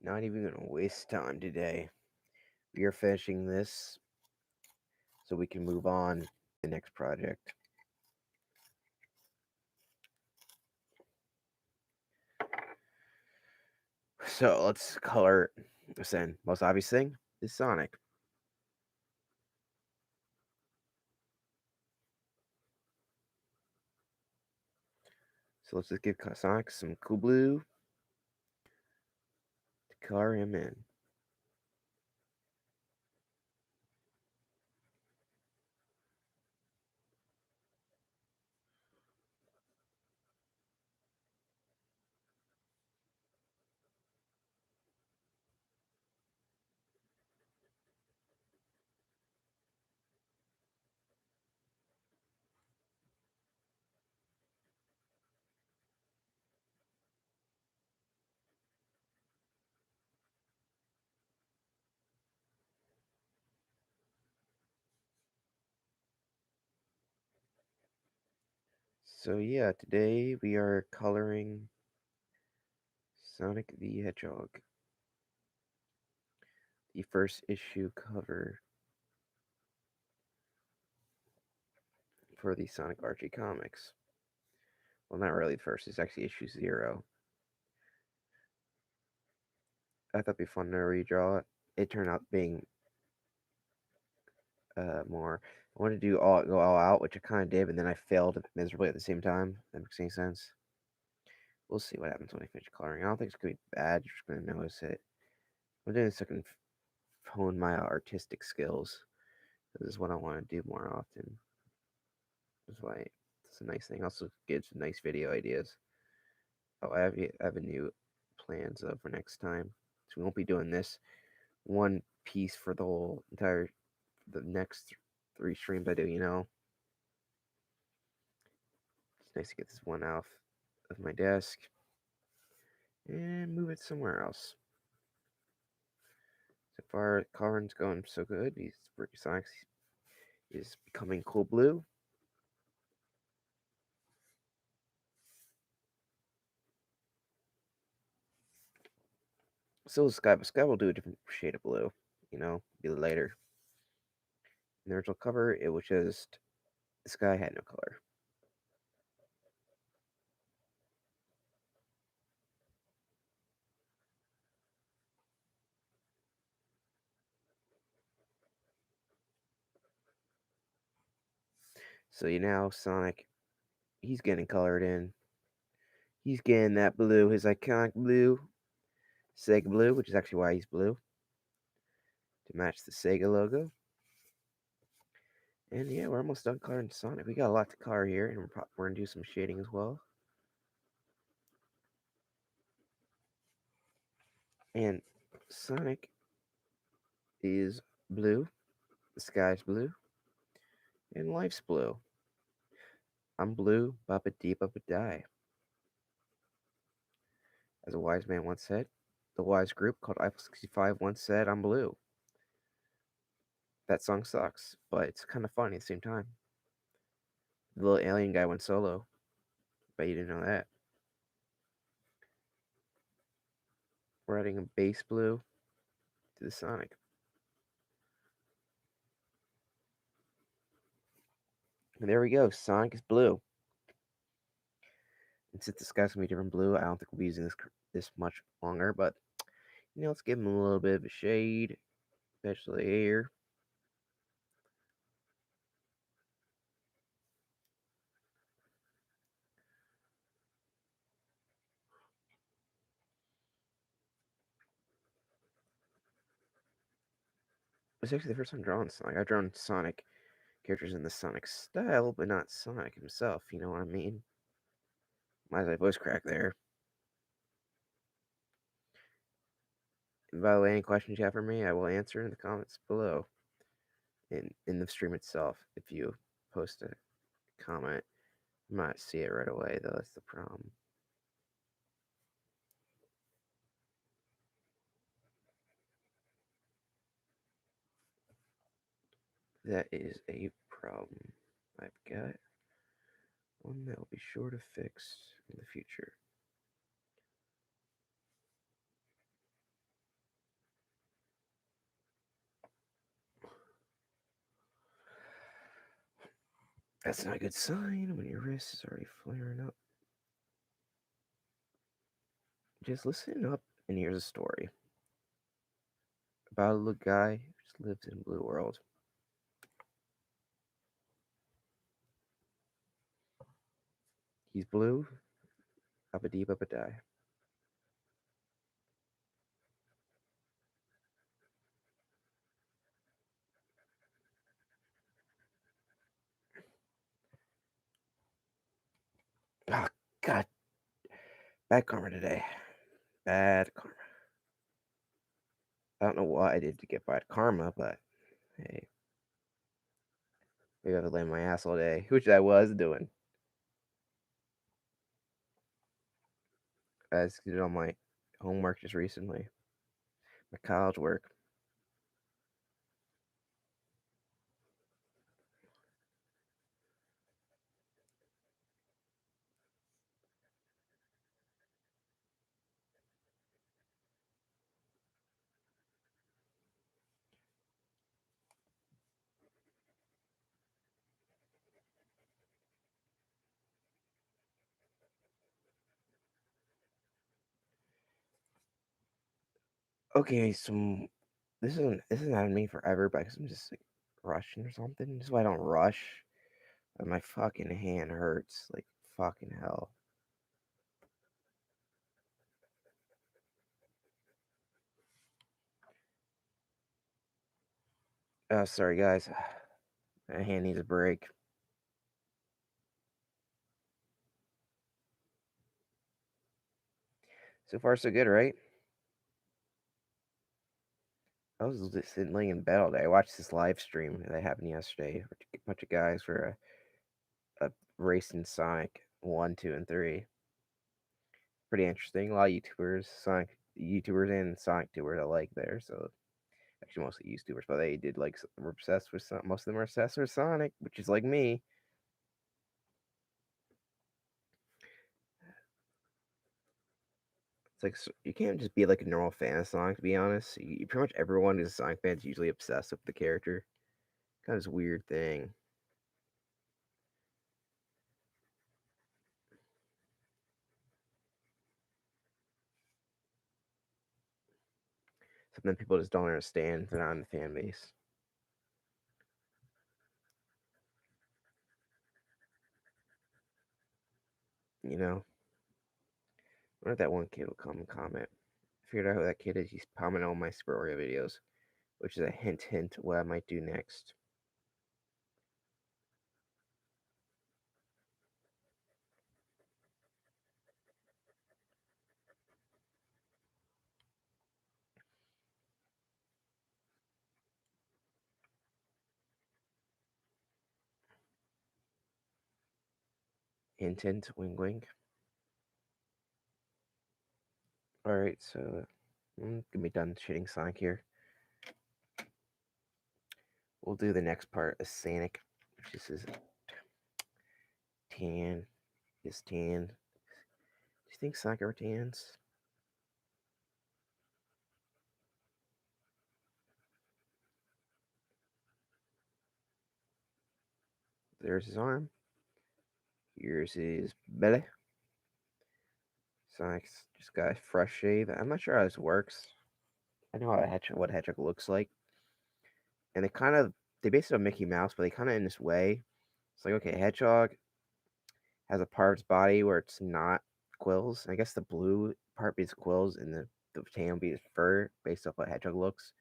Not even gonna waste time today. We are finishing this so we can move on to the next project. So let's color this in. Most obvious thing is Sonic. So let's just give Sonic some cool blue to color him in. So yeah, today we are coloring Sonic the Hedgehog, the first issue cover for the Sonic Archie comics. Well, not really the first, it's actually issue 0. I thought it'd be fun to redraw it. It turned out being more. I wanted to go all out, which I kind of did, and then I failed miserably at the same time. That makes any sense. We'll see what happens when I finish coloring. I don't think it's gonna be bad. You're just gonna notice it. I'm doing this so I can hone my artistic skills. This is what I want to do more often. That's why it's a nice thing. Also gives nice video ideas. Oh, I have a new plans for next time. So we won't be doing this one piece for the whole entire the next 3 streams I do. It's nice to get this one off of my desk and move it somewhere else. So far, Colin's going so good. He's Sonic is becoming cool blue. So is Sky, but Sky will do a different shade of blue. Be later. In the original cover, it was just the sky had no color. So Sonic, he's getting colored in. He's getting that blue, his iconic blue, Sega blue, which is actually why he's blue, to match the Sega logo. And yeah, we're almost done coloring Sonic. We got a lot to color here, and we're gonna do some shading as well. And Sonic is blue, the sky's blue, and life's blue. I'm blue, Baba Dee Baba Die. As a wise man once said, the wise group called Eiffel 65 once said, I'm blue. That song sucks, but it's kind of funny at the same time. The little alien guy went solo. Bet you didn't know that. We're adding a base blue to the Sonic. And there we go. Sonic is blue. And since the sky's gonna be different blue, I don't think we'll be using this much longer. But let's give him a little bit of a shade, especially here. It's actually the first time drawing Sonic. I've drawn Sonic characters in the Sonic style, but not Sonic himself. You know what I mean? My voice crack there. And by the way, any questions you have for me, I will answer in the comments below. In the stream itself, if you post a comment, I might see it right away, though. That's the problem. That is a problem I've got. One that will be sure to fix in the future. That's not a good sign when your wrist is already flaring up. Just listen up, and here's a story about a little guy who just lives in a blue world. He's blue, up a deep, up a die. Oh, God. Bad karma today. Bad karma. I don't know what I did to get bad karma, but hey, maybe I have to lay my ass all day, which I was doing. I just did all my homework just recently, my college work. Okay, so this isn't having me forever, but 'cause I'm just like rushing or something. This is why I don't rush. And my fucking hand hurts like fucking hell. Sorry guys, my hand needs a break. So far so good, right? I was just sitting laying in bed all day. I watched this live stream that happened yesterday. A bunch of guys were racing Sonic 1, 2, and 3. Pretty interesting. A lot of YouTubers, Sonic YouTubers and Sonic tubers I like there. So actually mostly YouTubers, but they did like were obsessed with most of them are obsessed with Sonic, which is like me. It's like you can't just be like a normal fan of Sonic. To be honest, pretty much everyone who's a Sonic fan is usually obsessed with the character. Kind of this weird thing. Something people just don't understand. They're not in the fan base. You know, I wonder if that one kid will come and comment. I figured out who that kid is. He's commenting on my Super Oreo videos, which is a hint, hint what I might do next. Hint, hint, wing, wing. All right, so I'm gonna be done shitting Sonic here. We'll do the next part, a Sonic, which is tan. Is tan. Do you think Sonic ever tans? There's his arm. Here's his belly. Sonic's just got a fresh shave. I'm not sure how this works. I know how what a hedgehog looks like, and they base it on Mickey Mouse, but they kind of in this way. It's like okay, hedgehog has a part of its body where it's not quills. I guess the blue part be its quills, and the tan be its fur, based off what hedgehog looks.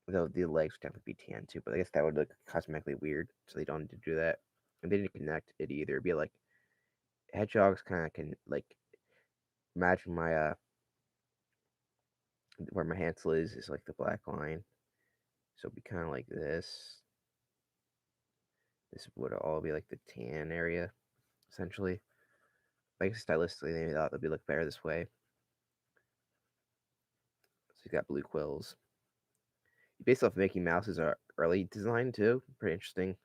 Though the legs would definitely be tan too, but I guess that would look cosmetically weird, so they don't need to do that. And they didn't connect it either. It'd be like hedgehogs kind of can like imagine my where my Hansel is like the black line. So it'd be kind of like this. This would all be like the tan area, essentially. Like stylistically, they thought it'd be look better this way. So you got blue quills. Based off Mickey Mouse's early design too. Pretty interesting.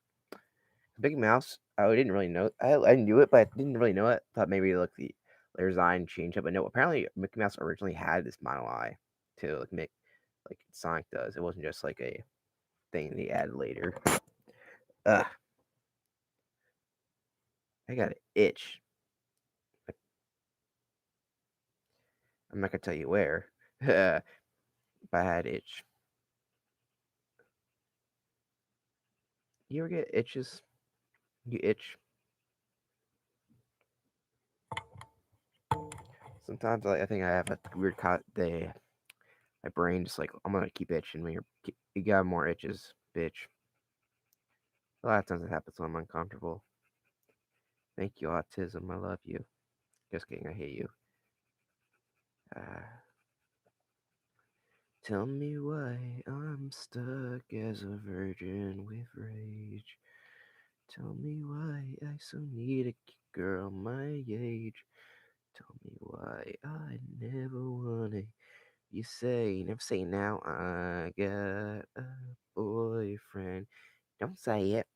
Mickey Mouse, I didn't really know. I knew it, but I didn't really know it. Thought maybe like the design changed up, but no. Apparently, Mickey Mouse originally had this mono eye too, like Sonic does. It wasn't just like a thing they added later. Ugh. I got an itch. I'm not gonna tell you where. But I had itch. You ever get itches? You itch? Sometimes I think I have a weird my brain just like I'm gonna keep itching when you got more itches, bitch. A lot of times it happens when I'm uncomfortable. Thank you, autism. I love you. Just kidding. I hate you. Uh, Tell me why I'm stuck as a virgin with rage. Tell me why I so need a girl my age. Tell me why I never wanna. Never say now I got a boyfriend. Don't say it.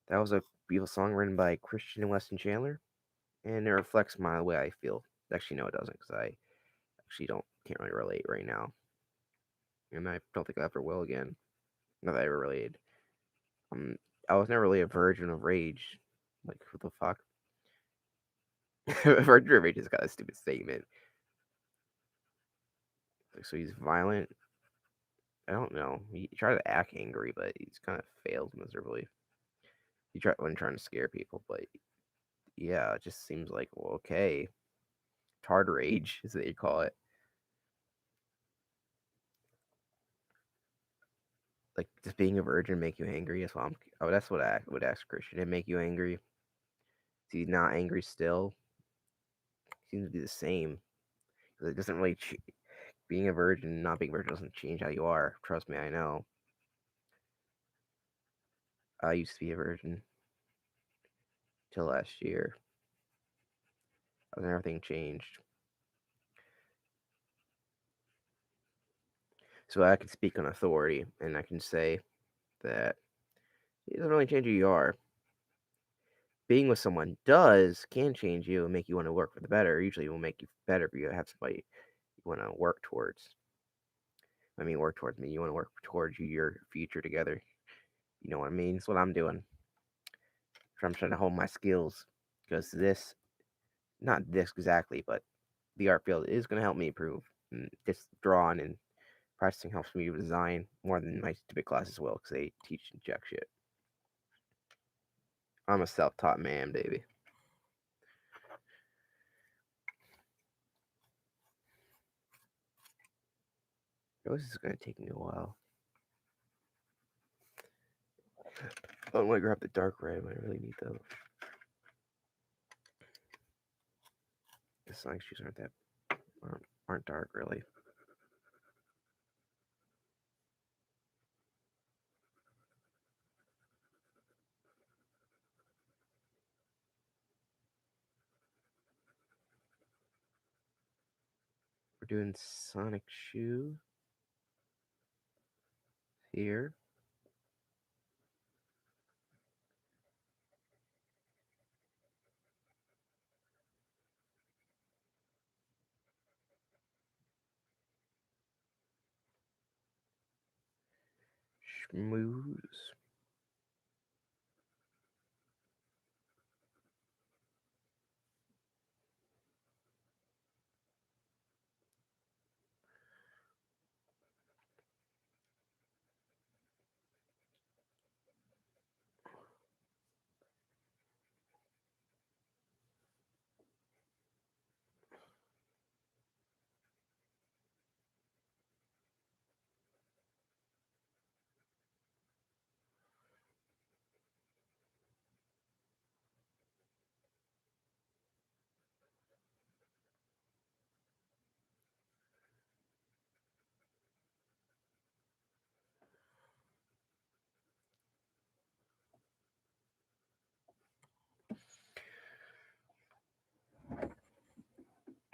That was a beautiful song written by Christian and Weston Chandler, and it reflects my way I feel. Actually, no, it doesn't, because I actually can't really relate right now, and I don't think I ever will again. Not that I ever related. Um, I was never really a virgin of rage. Like, who the fuck? Virgin of rage is kind of a stupid statement. Like, so he's violent. I don't know. He tried to act angry, but he's kind of failed miserably. He tried when trying to scare people, but yeah, it just seems like, well, okay, tard rage is what you call it. Like, does being a virgin make you angry? That's what I would ask Christian. It make you angry? Is he not angry still? Seems to be the same. 'Cause it doesn't really being a virgin, and not being a virgin doesn't change how you are. Trust me, I know. I used to be a virgin till last year. And everything changed. So I can speak on authority, and I can say that it doesn't really change who you are. Being with someone can change you and make you want to work for the better. Usually, it will make you better if you have somebody you want to work towards. I mean, work towards me. You want to work towards your future together. You know what I mean? That's what I'm doing. I'm trying to hone my skills because not this exactly, but the art field is going to help me improve. And just drawing and practicing helps me design more than my stupid classes will because they teach jack shit. I'm a self-taught man, baby. This is going to take me a while. I want to grab the dark red when I really need those. The Sonic shoes aren't dark really. We're doing Sonic shoe here. Schmooze.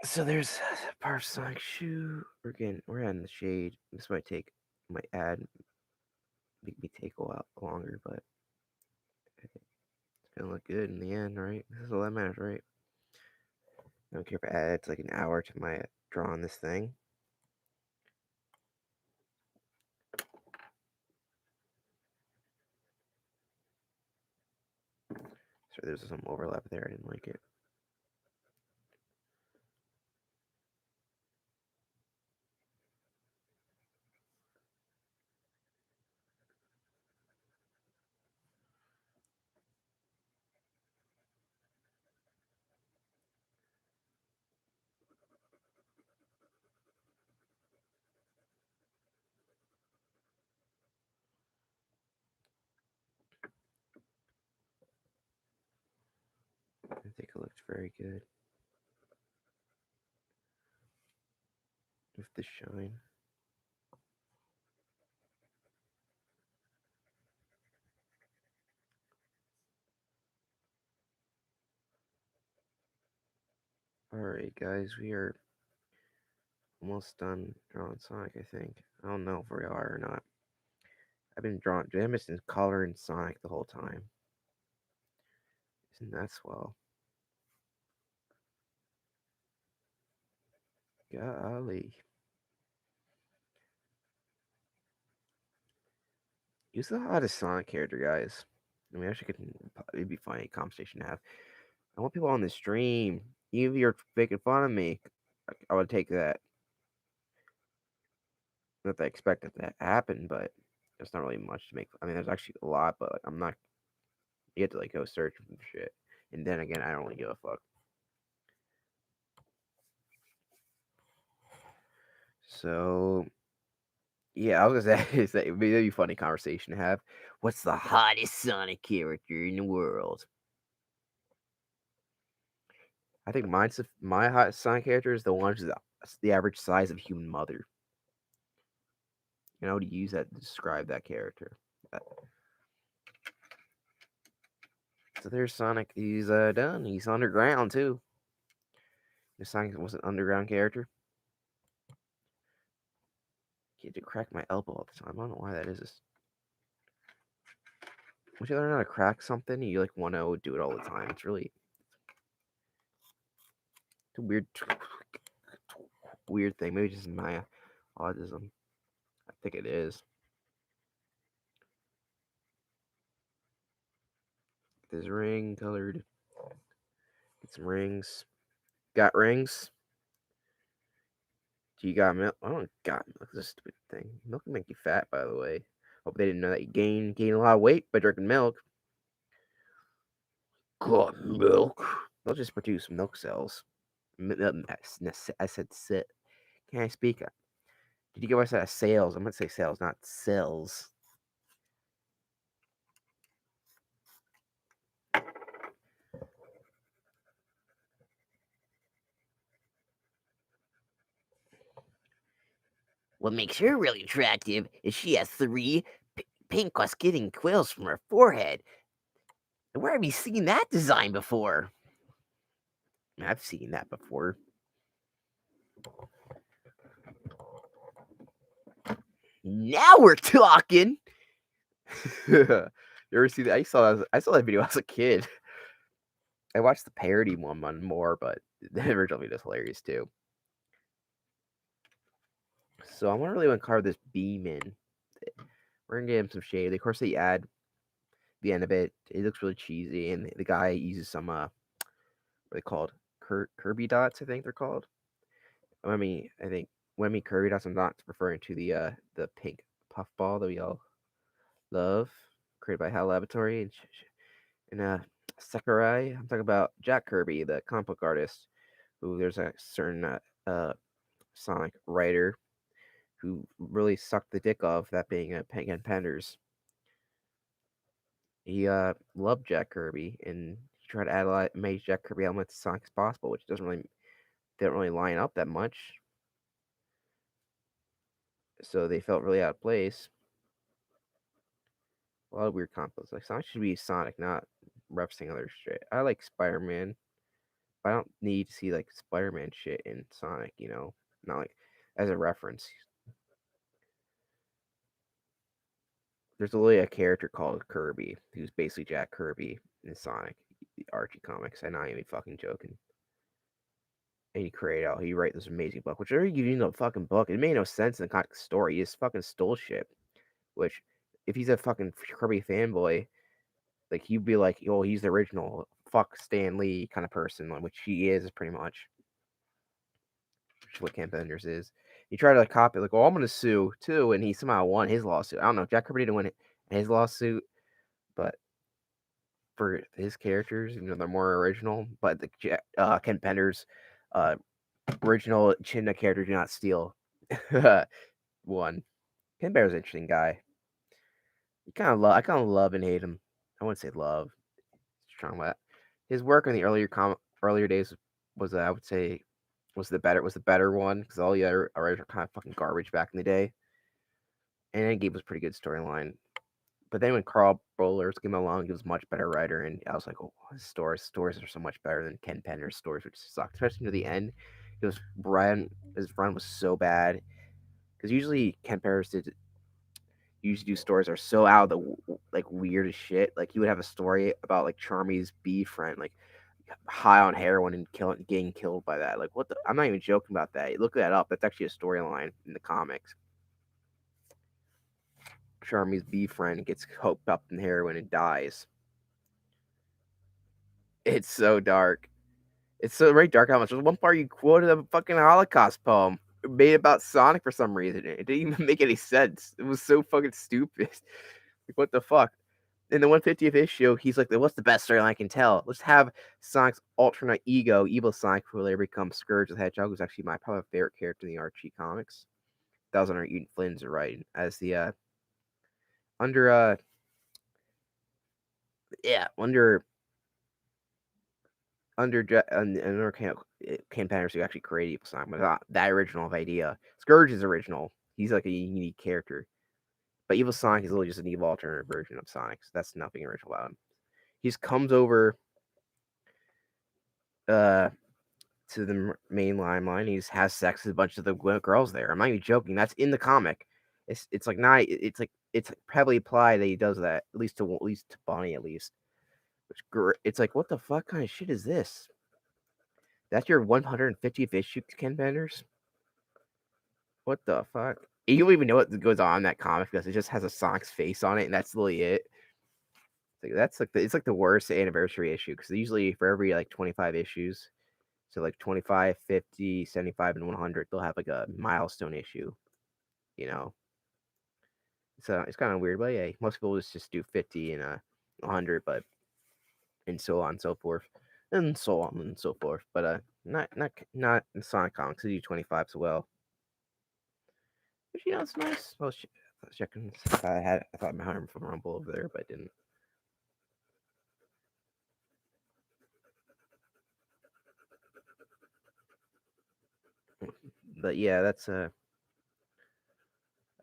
So there's part of Sonic shoe. We're in the shade. This might make me take a while longer, but it's gonna look good in the end, right? This is all that matters, right? I don't care if it adds like an hour to my drawing this thing. There's some overlap there. I didn't like it. I think it looked very good with the shine. Alright, guys, we are almost done drawing Sonic, I think. I don't know if we are or not. I've been drawing Jameson, Color, and Sonic the whole time. Isn't that swell? Golly. Who's the hottest Sonic character, guys? I mean, actually, it'd be funny conversation to have. I want people on the stream. Even if you're making fun of me, I would take that. Not that I expect it to happen, but there's not really much to make. I mean, there's actually a lot, but like, I'm not. You have to like go search for shit. And then again, I don't really give a fuck. So yeah, I was gonna say it'd be a funny conversation to have. What's the hottest Sonic character in the world? I think my hottest Sonic character is the one who's the average size of human mother. And I would use that to describe that character. So there's Sonic. He's done. He's underground too. The Sonic was an underground character. You had to crack my elbow all the time. I don't know why that is. Once you learn how to crack something, you like want to do it all the time. It's really it's a weird thing. Maybe just my autism. I think it is. This ring colored. Get some rings. Got rings? Do you got milk? I don't got milk. This is a stupid thing. Milk can make you fat, by the way. Hope they didn't know that you gain a lot of weight by drinking milk. God, milk. They'll just produce milk cells. I said sit. Can I speak? Did you get what I said? Sales. I'm gonna say sales, not cells. What makes her really attractive is she has three pink cascading quills from her forehead. Where have you seen that design before? I've seen that before. Now we're talking. You ever see that? I saw that video as a kid. I watched the parody one more, but the original video is hilarious too. So I really want to carve this beam in. We're gonna get him some shade. Of course, they add the end of it. It looks really cheesy, and the guy uses some what are they called? Kirby dots, I think they're called. I think when I mean Kirby dots, I'm not referring to the pink puffball that we all love, created by Hal Laboratory and Sakurai. I'm talking about Jack Kirby, the comic book artist, who there's a certain Sonic writer who really sucked the dick of that being a Peg and Penders. He loved Jack Kirby and he tried to add a lot, made Jack Kirby elements to Sonic as possible, which didn't really line up that much. So they felt really out of place. A lot of weird combos. Like Sonic should be Sonic, not referencing other shit. I like Spider-Man, but I don't need to see like Spider-Man shit in Sonic, not like as a reference. There's literally a character called Kirby, who's basically Jack Kirby in Sonic, the Archie comics. I'm not even fucking joking. And he wrote this amazing book, which are you the fucking book. It made no sense in the comic story. He just fucking stole shit. Which, if he's a fucking Kirby fanboy, like he'd be like, "Oh, he's the original fuck Stan Lee kind of person, which he is pretty much, which is what Ken Penders is. He tried to like copy, like, oh, I'm gonna sue too, and he somehow won his lawsuit. I don't know. Jack Kirby didn't win his lawsuit, but for his characters, they're more original. But the Ken Penders, uh, original Chinna character do not steal. One. Ken Penders' an interesting guy. I kind of love and hate him. I wouldn't say love. Strong that. His work in the earlier days was I would say was the better one because all the other writers were kind of fucking garbage back in the day. And Endgame was a pretty good storyline. But then when Carl Bowlers came along, he was a much better writer, and I was like, oh, his stories are so much better than Ken Penner's stories, which sucked, especially near the end. It was his run was so bad because usually Ken Penner's did used to do stories that are so out of the like weird as shit. Like he would have a story about like Charmy's bee friend, like high on heroin and getting killed by that. Like what the? I'm not even joking about that. Look that up. That's actually a storyline in the comics. Charmy's bee friend gets coked up in heroin and dies. It's so dark. It's so very dark. How much? There's one part you quoted a fucking Holocaust poem made about Sonic for some reason. It didn't even make any sense. It was so fucking stupid. Like what the fuck? In the 150th issue, he's like, "What's the best storyline I can tell? Let's have Sonic's alternate ego, Evil Sonic, who later becomes Scourge the Hedgehog, who's actually my probably favorite character in the Archie comics. That was under Ian Flynn's writing as the under yeah under campaigners who actually created Evil Sonic, but not that original of idea. Scourge is original. He's like a unique character, but Evil Sonic is literally just an evil alternative version of Sonic. So that's nothing original about him. He just comes over uh to the main line. He just has sex with a bunch of the girls there. I'm not even joking. That's in the comic. It's like not. It's heavily applied that he does that at least to Bonnie at least. Which it's like what the fuck kind of shit is this? That's your 150th issue, Ken Benders. What the fuck? You don't even know what goes on in that comic because it just has a Sonic's face on it, and that's literally it. That's like it's like the worst anniversary issue because usually for every like 25 issues, so like 25, 50, 75, and 100, they'll have like a milestone issue, you know. So it's kind of weird, but yeah, most people just do 50 and 100, but and so on and so forth, and so on and so forth. But not in Sonic Comics. They do 25 as well, which it's nice. I was checking. I thought I had him from Rumble over there, but I didn't. But yeah, that's I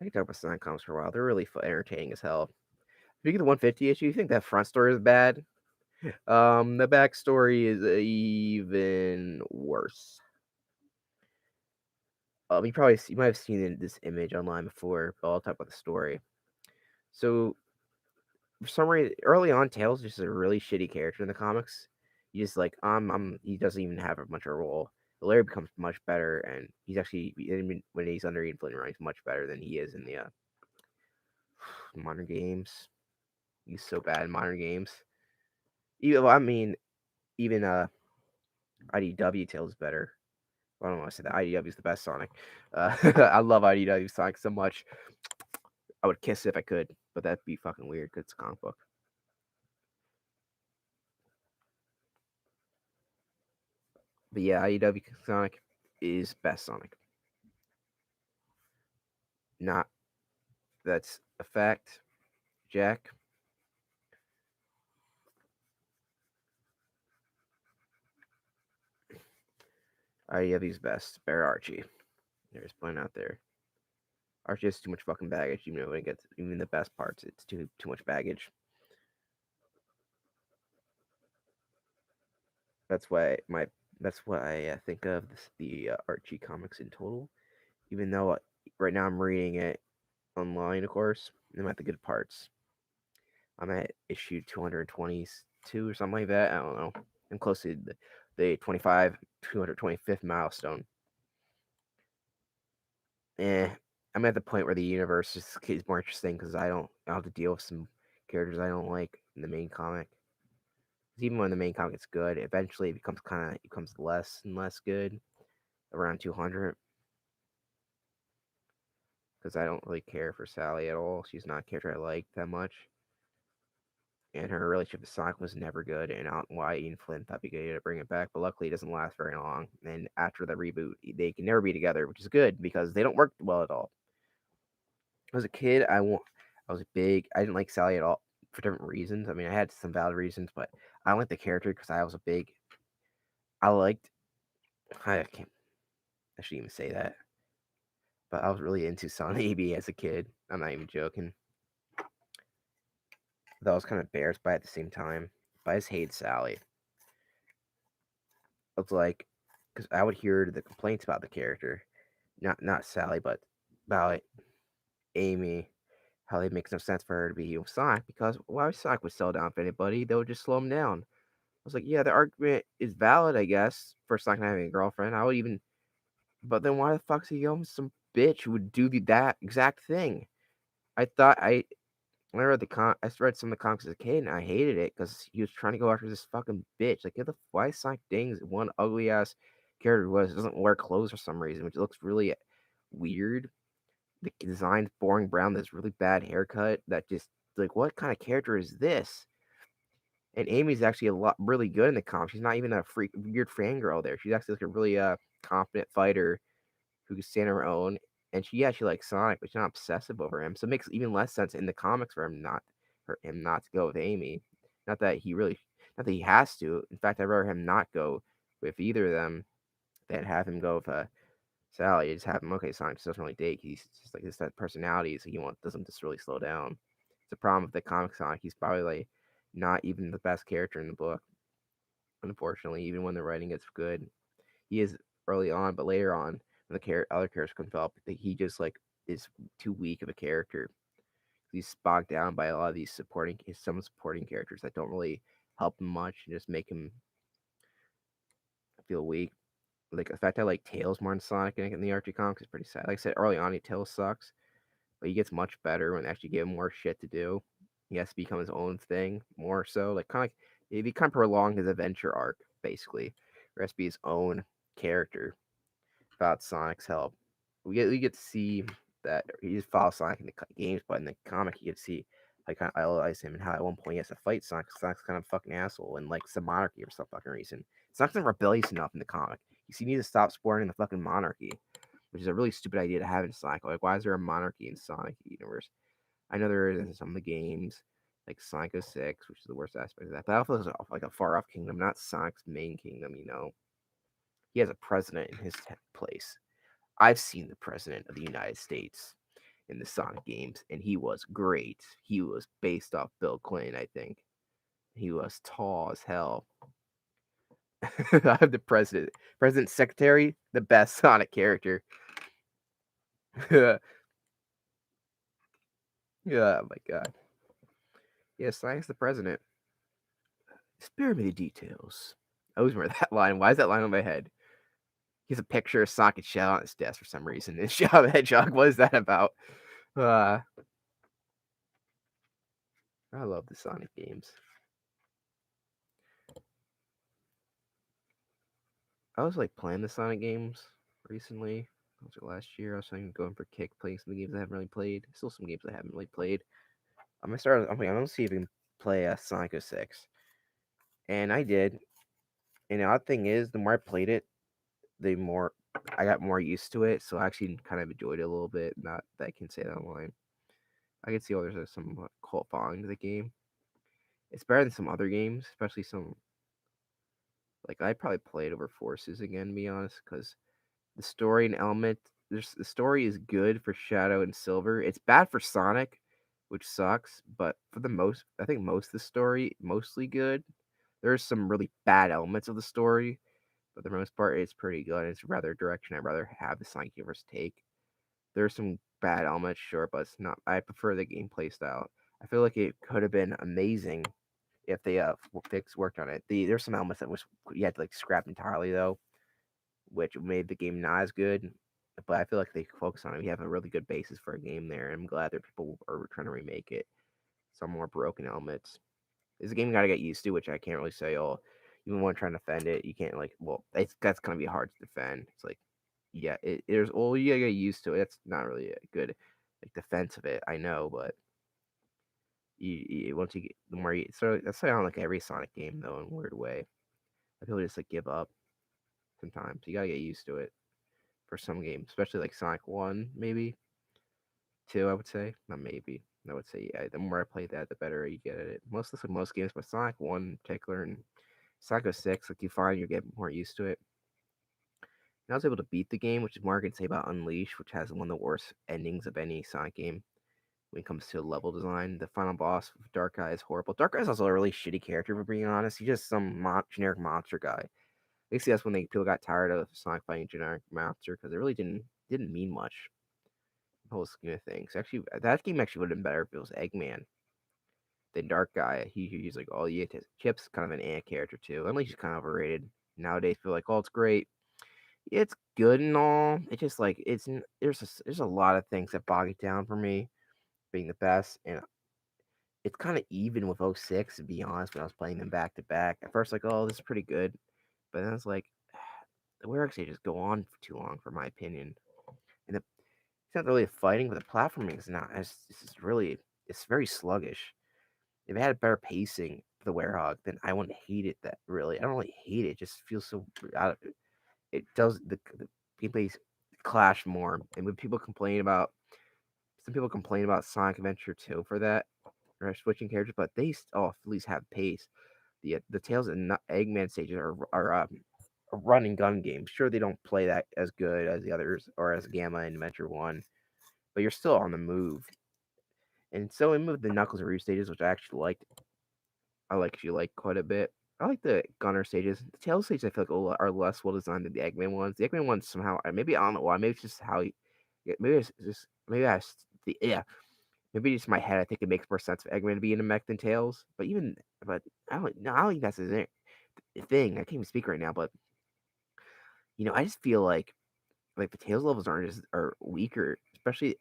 can talk about Sonic comics for a while. They're really entertaining as hell. Speaking of the 150 issue, you think that front story is bad? The backstory is even worse. You might have seen this image online before, but I'll talk about the story. So for some reason, early on, Tails is just a really shitty character in the comics. You just like he doesn't even have much of a role. Larry becomes much better, and he's actually when he's under Ian Flynn, he's much better than he is in the modern games. He's so bad in modern games. I mean, even IDW Tails is better. I don't want to say that IDW is the best Sonic. I love IDW Sonic so much. I would kiss it if I could, but that'd be fucking weird because it's a comic book. But yeah, IDW Sonic is best Sonic. Not that's a fact, Jack. IDW's best. Bear Archie. There's point out there. Archie has too much fucking baggage. Even when it gets even the best parts, it's too much baggage. That's why my that's what I think of the Archie comics in total. Even though right now I'm reading it online, of course, I'm at the good parts. I'm at issue 222 or something like that. I don't know. I'm close to the 225th milestone. I'm at the point where the universe is more interesting because I have to deal with some characters I don't like in the main comic. even when the main comic gets good, eventually it becomes less and less good around 200 because I don't really care for Sally at all. She's not a character I like that much. And her relationship with Sonic was never good, and I don't know why Ian Flynn thought it'd be good to bring it back, but luckily it doesn't last very long. And after the reboot, they can never be together, which is good because they don't work well at all. As a kid, I was big. I didn't like Sally at all for different reasons. I mean, I had some valid reasons, but I don't like the character because I was a big. I liked. I can't. I shouldn't even say that, but I was really into Sonic AB as a kid. I'm not even joking. Though I was kind of embarrassed by it at the same time. But I just hated Sally. It's like because I would hear the complaints about the character, not Sally, but about Amy, how it makes no sense for her to be with Sonic because why would Sonic would slow down for anybody? They would just slow him down. I was like, yeah, the argument is valid, I guess, for Sonic not having a girlfriend. I would even, but then why the fuck's he going with some bitch who would do that exact thing? I thought when I read I read some of the comics as a kid, and I hated it because he was trying to go after this fucking bitch. Like, why is Sonic Ding's one ugly ass character who doesn't wear clothes for some reason, which looks really weird. The design's boring brown. This really bad haircut. That just like what kind of character is this? And Amy's actually really good in the comics. She's not even a weird fangirl there. She's actually like a really confident fighter who can stand on her own. And she likes Sonic, but she's not obsessive over him. So it makes even less sense in the comics for him not to go with Amy. Not that he has to. In fact, I'd rather him not go with either of them than have him go with Sally. You just have him. Okay, Sonic just doesn't really date. He's just like this that personality, so doesn't just really slow down. It's a problem with the comic Sonic. He's probably like not even the best character in the book. Unfortunately, even when the writing gets good, he is early on, but later on, when other characters come develop, he just like is too weak of a character. He's bogged down by a lot of these some supporting characters that don't really help him much and just make him feel weak. Like the fact I like Tails more than Sonic in the Archie comics is pretty sad. Like I said early on, Tails sucks, but he gets much better when they actually give him more shit to do. He has to become his own thing more so. Like kind of like he kind of prolonged his adventure arc basically. Or has to be his own character without Sonic's help. We get to see that he just follows Sonic in the games, but in the comic you get to see like kind of idolize him and how at one point he has to fight Sonic. Sonic's kind of a fucking asshole and like some monarchy for some fucking reason. Sonic's not rebellious enough in the comic. He needs to stop supporting the fucking monarchy, which is a really stupid idea to have in Sonic. Like, why is there a monarchy in Sonic universe? I know there is in some of the games, like Sonic 06, which is the worst aspect of that. But Alpha is like a far off kingdom, not Sonic's main kingdom. He has a president in his place. I've seen the president of the United States in the Sonic games, and he was great. He was based off Bill Clinton, I think. He was tall as hell. I'm the president secretary, the best Sonic character. Yeah, oh my god. Yeah, Sonic's the president. Spare me the details. I always remember that line. Why is that line on my head? He has a picture of Sonic and Shadow on his desk for some reason. And Shadow the Hedgehog, what is that about? Uh, I love the Sonic games. I was like playing the Sonic games recently. Was it last year? I was trying to go in for kick, playing some games I haven't really played. Still some games I haven't really played. I'm gonna see if we can play Sonic 06. And I did. And the odd thing is, the more I played it, the more I got more used to it. So I actually kind of enjoyed it a little bit. Not that I can say that online. I can see there's some cult following to the game. It's better than some other games, especially some like I probably played over Forces again, to be honest, because the story and element. The story is good for Shadow and Silver. It's bad for Sonic, which sucks. But for I think most of the story mostly good. There's some really bad elements of the story, but the most part it's pretty good. It's rather direction I'd rather have the Sonic universe take. There's some bad elements, sure, but it's not. I prefer the gameplay style. I feel like it could have been amazing if they worked on it. There's some elements that was you had to like scrap entirely though, which made the game not as good. But I feel like they focus on it. We have a really good basis for a game there. I'm glad that people are trying to remake it. Some more broken elements. It's a game you gotta get used to, which I can't really say. Oh, even when trying to defend it, you can't like. Well, that's gonna be hard to defend. It's like, yeah, there's well, you gotta get used to it. It's not really a good like defense of it. I know, but once you get the more you so that's like on like every Sonic game though in a weird way. People just like give up sometimes. You gotta get used to it for some games, especially like Sonic One, maybe two. I would say not maybe. I would say yeah. The more I play that, the better you get at it. Most games, but Sonic One in particular and Sonic 06, like you find you get more used to it. And I was able to beat the game, which is more I can say about Unleash, which has one of the worst endings of any Sonic game when it comes to level design. The final boss, Dark Eye, is horrible. Dark Eye is also a really shitty character, for being honest. He's just some generic monster guy. Basically, that's when people got tired of Sonic fighting generic monster because it really didn't mean much. The whole scheme of things. Actually, that game actually would have been better if it was Eggman than Dark Guy. He's like, oh yeah, Chip's kind of an ant character too. Unleash is kind of overrated nowadays. Feel like, oh, it's great. It's good and all. It's just like there's a lot of things that bog it down for me being the best, and it's kind of even with '06 to be honest. When I was playing them back to back, at first like, oh, this is pretty good, but then it's like the lyrics they just go on for too long, for my opinion. And it's not really fighting, but the platforming is not. It's really it's very sluggish. If it had better pacing for the Werehog, then I wouldn't hate it. That really, I don't really hate it. It just feels so out of it. Does the gameplays clash more, and when people complain about some people complain about Sonic Adventure 2 for that, or switching characters, but they all at least have pace. The Tails and Eggman stages are run and gun games. Sure, they don't play that as good as the others or as Gamma and Adventure One, but you're still on the move. And so in with the Knuckles and Roo stages, which I actually liked, actually like quite a bit. I like the Gunner stages. The Tails stages I feel like are less well designed than the Eggman ones. The Eggman ones somehow maybe I don't know why. Maybe it's just how yeah, maybe it's just maybe I s- the, yeah maybe it's my head. I think it makes more sense for Eggman to be in a mech than Tails. But I don't no I don't think that's a thing. I can't even speak right now. But I just feel like the Tails levels are weaker, especially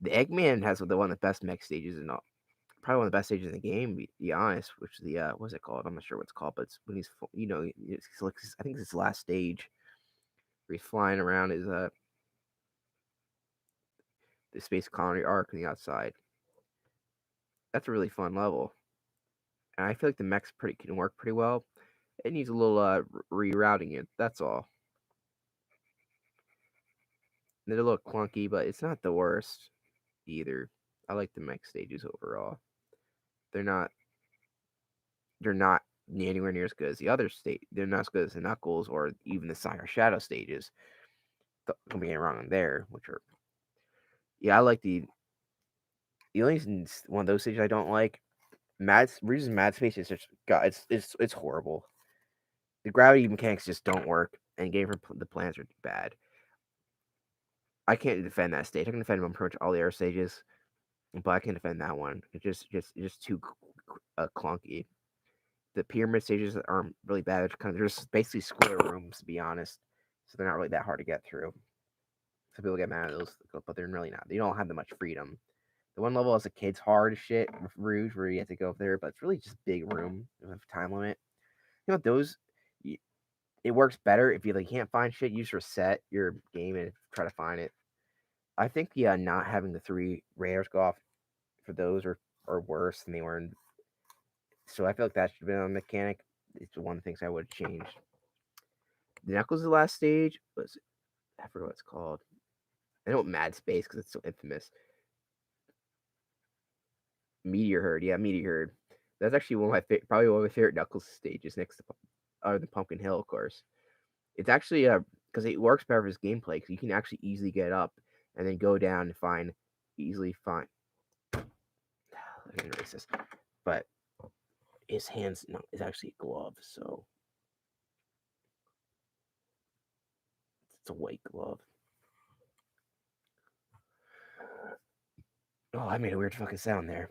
the Eggman has one of the best mech stages in all, probably one of the best stages in the game. Be honest, which is the what's it called? I'm not sure what it's called, but it's when it's like I think it's his last stage where he's flying around his the space colony arc on the outside. That's a really fun level, and I feel like the mechs pretty can work pretty well. It needs a little rerouting it. That's all. They're a little clunky, but it's not the worst either. I like the mech stages overall. They're not they're not anywhere near as good as the other state. They're not as good as the Knuckles or even the Sire Shadow stages. Don't get me wrong there, which are yeah, I like the only one of those stages I don't like. Mad Space is just God, it's horrible. The gravity mechanics just don't work, and game for the plans are bad. I can't defend that stage. I can defend pretty much all the other stages, but I can't defend that one. It's just too clunky. The pyramid stages aren't really bad. They're just basically square rooms, to be honest. So they're not really that hard to get through. Some people get mad at those, but they're really not. They don't have that much freedom. The one level as a kid's hard as shit with Rouge, where you have to go up there, but it's really just big room with time limit. Those it works better if you like can't find shit. You just reset your game and try to find it. I think not having the three radars go off for those are worse than they were in. So I feel like that should have been a mechanic. It's one of the things I would have changed. The Knuckles' the last stage was I forget what it's called. I know Mad Space because it's so infamous. Meteor Herd, yeah, Meteor Herd. That's actually probably one of my favorite Knuckles stages next to the Pumpkin Hill, of course. It's actually because it works better for his gameplay because you can actually easily get up and then go down and easily find. I can erase this, but his hands no, is actually a glove, so it's a white glove. Oh, I made a weird fucking sound there.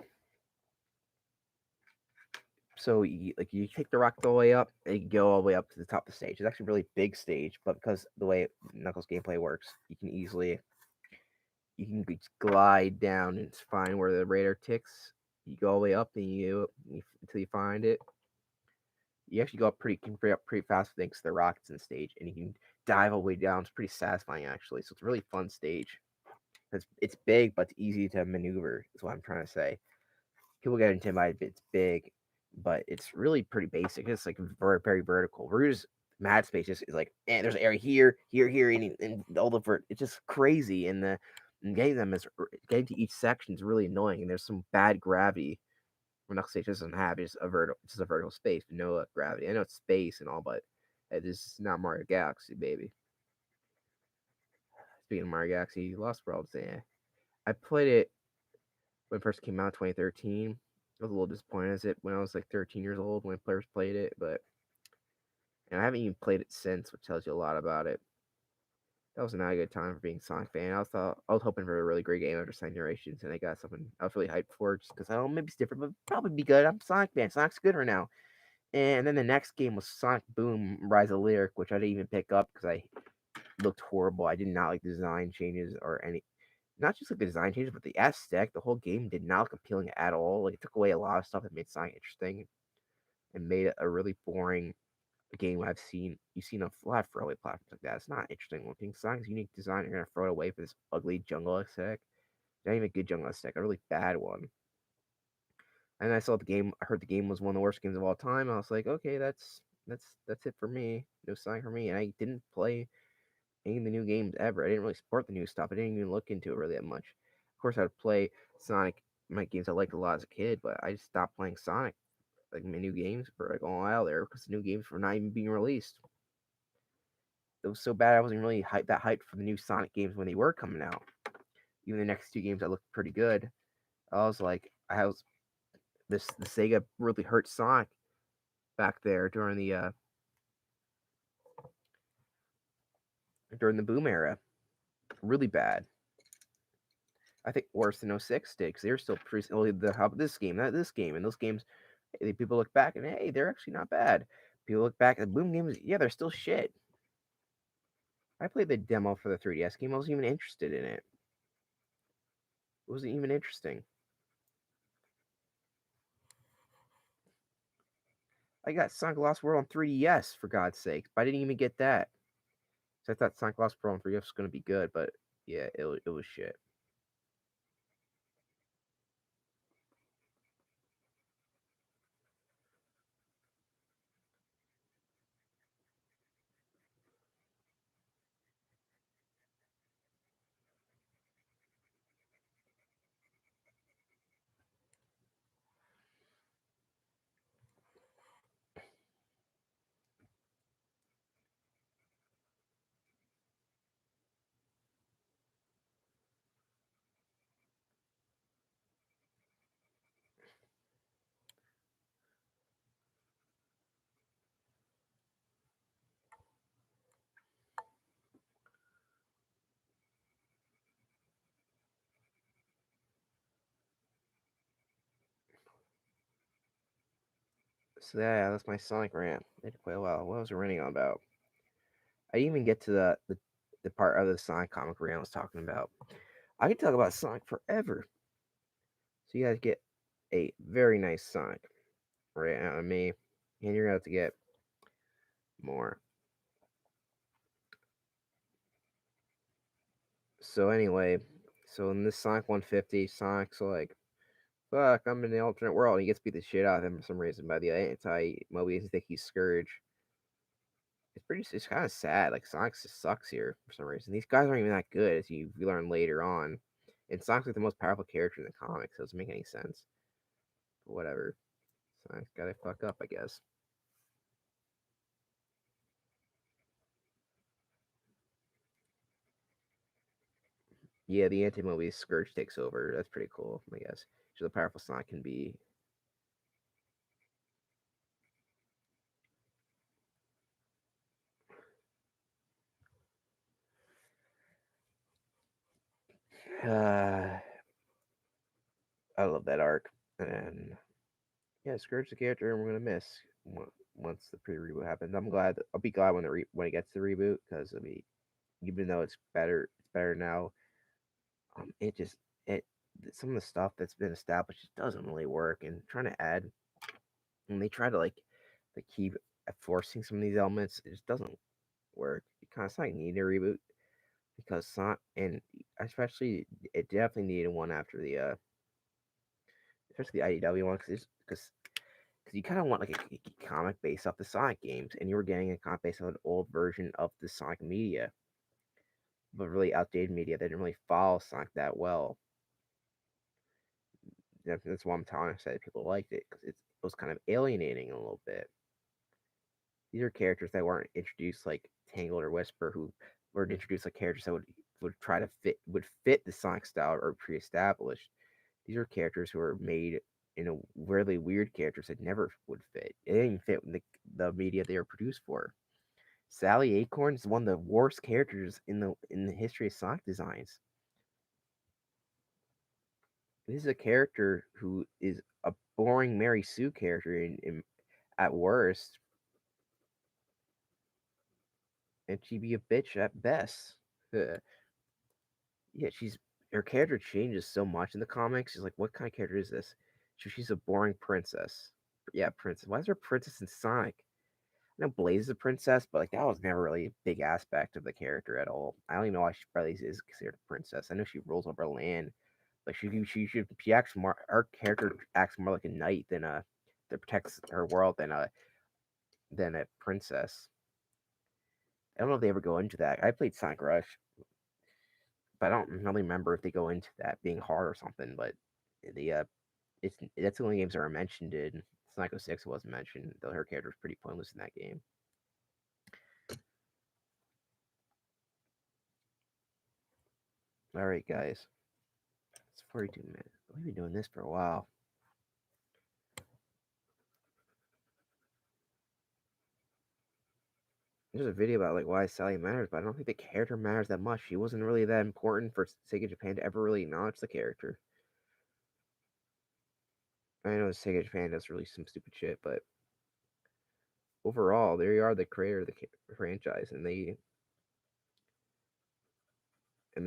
So you take the rock the way up, and you go all the way up to the top of the stage. It's actually a really big stage, but because the way Knuckles gameplay works, you can glide down and find where the radar ticks. You go all the way up and until you find it. You actually go up pretty fast thanks to the rockets in the stage, and you can dive all the way down. It's pretty satisfying actually. So it's a really fun stage. It's big, but it's easy to maneuver. Is what I'm trying to say. People get intimidated. It's big, but it's really pretty basic. It's like very vertical. Rouge's mad space is like, there's an area here, here, and all the it's just crazy. And getting to each section is really annoying. And there's some bad gravity. Well, not say it doesn't have it's just a vertical space, but no gravity. I know it's space and all, but it is not Mario Galaxy, baby. Speaking of Mario Galaxy, Lost Worlds, yeah. I played it when it first came out in 2013. I was a little disappointed as it when I was like 13 years old when players played it, but and I haven't even played it since, which tells you a lot about it. That was not a good time for being a Sonic fan. I was hoping for a really great game after Sonic Generations, and I got something I was really hyped for just because I don't know maybe it's different, but probably be good. I'm a Sonic fan. Sonic's good right now. And then the next game was Sonic Boom Rise of Lyric, which I didn't even pick up because I looked horrible. I did not like the design changes or any, not just like the design changes, but the aesthetic. The whole game did not look appealing at all. Like it took away a lot of stuff that made Sonic interesting and made it a really boring game I've seen. You've seen a lot of throwaway platforms like that. It's not interesting looking. Sonic's unique design, you're gonna throw it away for this ugly jungle aesthetic. Not even a good jungle aesthetic, a really bad one. And I saw the game. I heard the game was one of the worst games of all time. I was like, okay, that's it for me. No Sonic for me. And I didn't play any of the new games ever. I didn't really support the new stuff. I didn't even look into it really that much. Of course, I'd play Sonic, my games I liked a lot as a kid, but I just stopped playing Sonic, like my new games for like a while there because the new games were not even being released. It was so bad I wasn't really that hyped for the new Sonic games when they were coming out. Even the next two games that looked pretty good. I was like, I was this the Sega really hurt Sonic back there during the boom era. Really bad. I think worse than '06 did because they were still pretty. Well, how about this game, this game, and those games. People look back and hey, they're actually not bad. People look back at the boom games, yeah, they're still shit. I played the demo for the 3DS game. I wasn't even interested in it. It wasn't even interesting. I got Sonic Lost World on 3DS for God's sake, but I didn't even get that. So I thought Sonic Lost World on 3DS was gonna be good, but yeah, it was shit. So yeah, that's my Sonic rant. It did quite well. What was I ranting on about? I didn't even get to the part of the Sonic comic rant I was talking about. I could talk about Sonic forever. So you guys get a very nice Sonic right out of me, and you're going to have to get more. So anyway, so in this Sonic 150, Sonic's like, fuck, I'm in the alternate world. He gets beat the shit out of him for some reason by the anti-Mobius Sticky Scourge. It's kind of sad. Like Sonic just sucks here for some reason. These guys aren't even that good, as you learn later on. And Sonic's like the most powerful character in the comics, so it doesn't make any sense. But whatever. Sonic's gotta fuck up, I guess. Yeah, the anti-Mobius Scourge takes over. That's pretty cool, I guess. So the powerful Sonic can be. Uh, I love that arc. And yeah, Scourge the character we're gonna miss once the pre-reboot happens. I'll be glad when when it gets to the reboot because I mean, even though it's better now. It just it some of the stuff that's been established just doesn't really work. And trying to add, when they try to like keep forcing some of these elements, it just doesn't work. You kind of like need a reboot because Sonic, and especially it definitely needed one after the especially the IDW one because you kind of want like a comic based off the Sonic games, and you were getting a comic based on an old version of the Sonic media, but really outdated media that didn't really follow Sonic that well. That's why I'm telling you that people liked it because it was kind of alienating a little bit. These are characters that weren't introduced like Tangled or Whisper, who were introduced like characters that would try to fit the Sonic style or pre-established. These are characters who are made in a really weird characters that never would fit. It didn't fit in the media they were produced for. Sally Acorn is one of the worst characters in the history of Sonic designs. This is a character who is a boring Mary Sue character at worst, and she'd be a bitch at best. Yeah, her character changes so much in the comics. She's like, what kind of character is this? She's a boring princess. Yeah, princess. Why is there a princess in Sonic? I know Blaze is a princess, but like that was never really a big aspect of the character at all. I don't even know why she Blaze is considered a princess. I know she rules over land. Like she acts more. Her character acts more like a knight than a that protects her world than a princess. I don't know if they ever go into that. I played Sonic Rush, but I don't really remember if they go into that being hard or something. But the it's that's the only games that are mentioned in Sonic 06 wasn't mentioned, though her character was pretty pointless in that game. All right, guys, it's 42 minutes. We've been doing this for a while. There's a video about like why Sally matters, but I don't think the character matters that much. She wasn't really that important for Sega Japan to ever really acknowledge the character. I know Sega Japan does release some stupid shit, but overall, they are the creator of the franchise, and there's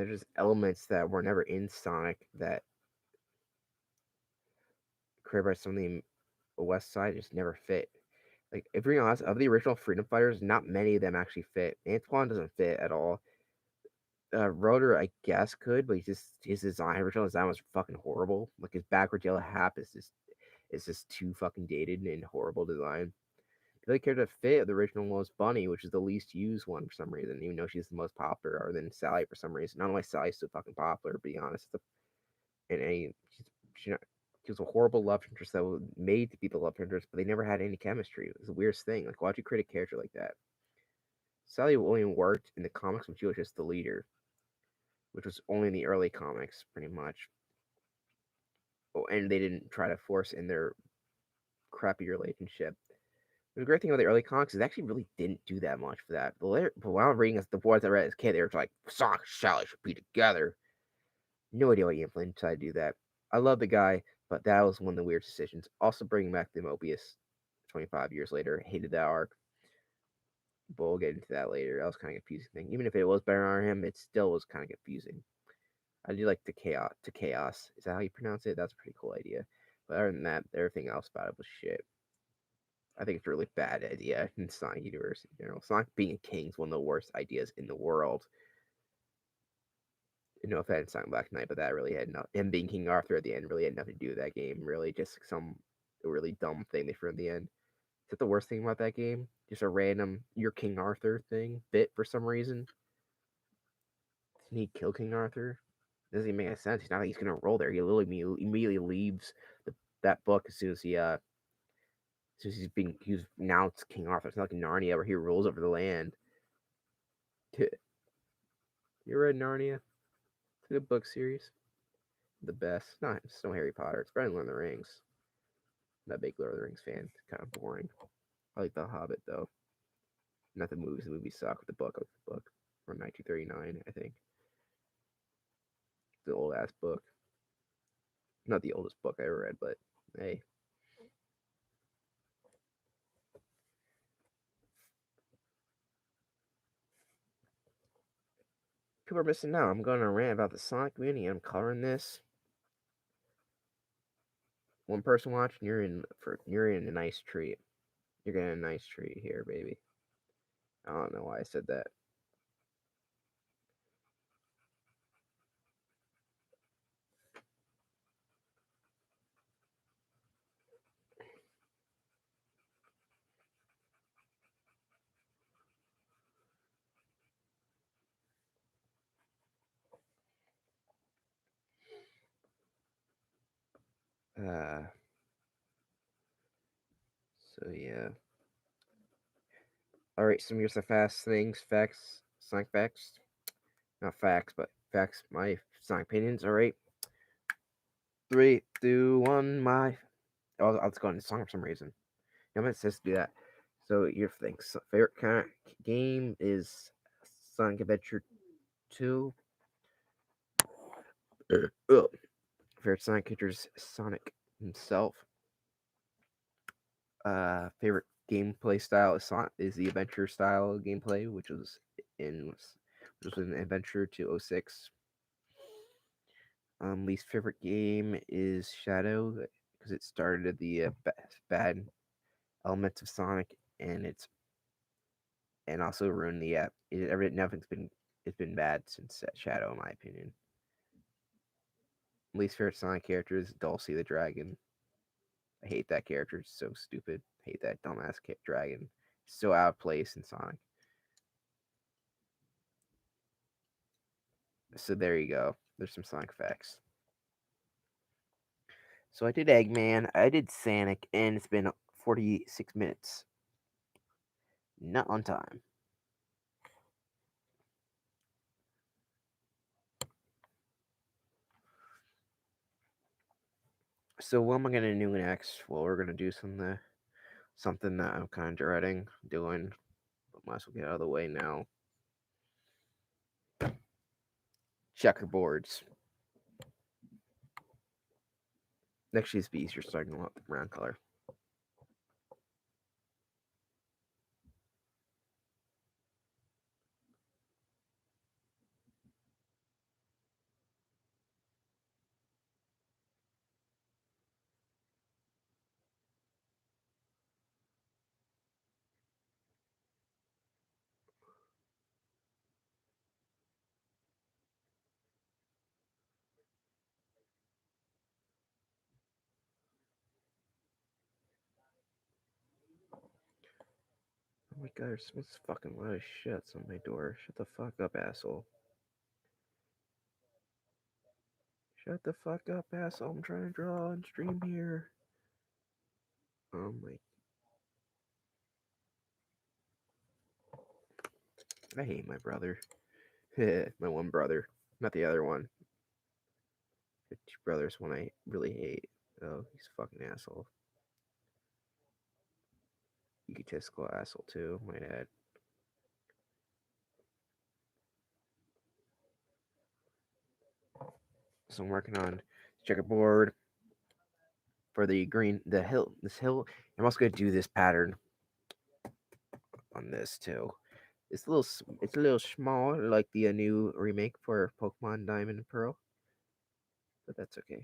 just elements that were never in Sonic that created by some of the West Side just never fit. Like, if we're honest, of the original Freedom Fighters, not many of them actually fit. Antoine doesn't fit at all. Rotor, I guess, could, but his original design was fucking horrible. Like his backward yellow hat is just too fucking dated and horrible design. The only character to fit the original one was Bunny, which is the least used one for some reason, even though she's the most popular, other than Sally for some reason. I don't know why Sally's so fucking popular, to be honest. And she, she was a horrible love interest that was made to be the love interest, but they never had any chemistry. It was the weirdest thing. Like, why'd you create a character like that? Sally only worked in the comics when she was just the leader, which was only in the early comics, pretty much. Oh, and they didn't try to force in their crappy relationship. The great thing about the early comics is they actually really didn't do that much for that. But when I was reading the boards I read as a kid, they were like, Sonic and Sally should be together. No idea why Ian Flynn decided to do that. I love the guy, but that was one of the weird decisions. Also, bringing back the Mobius 25 years later, hated that arc. But we'll get into that later. That was kind of a confusing thing. Even if it was better on him, it still was kind of confusing. I do like the chaos. To chaos is that how you pronounce it? That's a pretty cool idea. But other than that, everything else about it was shit. I think it's a really bad idea in Sonic Universe in general. Sonic being a king is one of the worst ideas in the world. No offense, Sonic Black Knight, but that really had no. Him being King Arthur at the end really had nothing to do with that game. Really, just some really dumb thing they threw in the end. Is that the worst thing about that game? Just a random "you're King Arthur" thing bit for some reason. Didn't he kill King Arthur? Doesn't even make any sense. He's not like he's gonna roll there. He literally immediately leaves that book as soon as he's announced King Arthur. It's not like Narnia where he rules over the land. You read Narnia? It's a good book series. The best. Not it's no Harry Potter. It's better than Lord of the Rings. I'm not a big Lord of the Rings fan. It's kind of boring. I like The Hobbit though. Not the movies. The movies suck. The book. I like the book from 1939. I think the old ass book. Not the oldest book I ever read, but hey, people are missing out. I'm going to rant about the Sonic community. I'm covering this. one person watching, you're in a nice treat. You're getting a nice treat here, baby. I don't know why I said that. Uh, so yeah. All right, some of the fast things, facts, Sonic facts, not facts, but facts. My Sonic opinions. All right, 3, 2, 1. I'll just go into song for some reason. I'm gonna just do that. So your things. Favorite kind of game is Sonic Adventure 2. Favorite Sonic character is Sonic himself. Favorite gameplay style is the adventure style gameplay, in which was an adventure to 06. Least favorite game is Shadow because it started the bad elements of Sonic, and also ruined the app. Nothing's been it's been bad since Shadow, in my opinion. Least favorite Sonic character is Dulcie the Dragon. I hate that character. It's so stupid. I hate that dumbass dragon. It's so out of place in Sonic. So there you go. There's some Sonic facts. So I did Eggman, I did Sonic, and it's been 46 minutes. Not on time. So what am I gonna do next? Well, we're gonna do something that I'm kind of dreading doing, but might as well get out of the way now. Checkerboards. Next to these bees, you're starting to want the brown color. Oh my god, there's fucking lot of shits on my door. Shut the fuck up, asshole. Shut the fuck up, asshole. I'm trying to draw and stream here. Oh my. I hate my brother. My one brother. Not the other one. The two brothers, one I really hate. Oh, he's a fucking asshole. Egotistical asshole, too, might add. So I'm working on checkerboard for the hill. This hill. I'm also gonna do this pattern on this too. It's a little small, like the new remake for Pokemon Diamond and Pearl, but that's okay.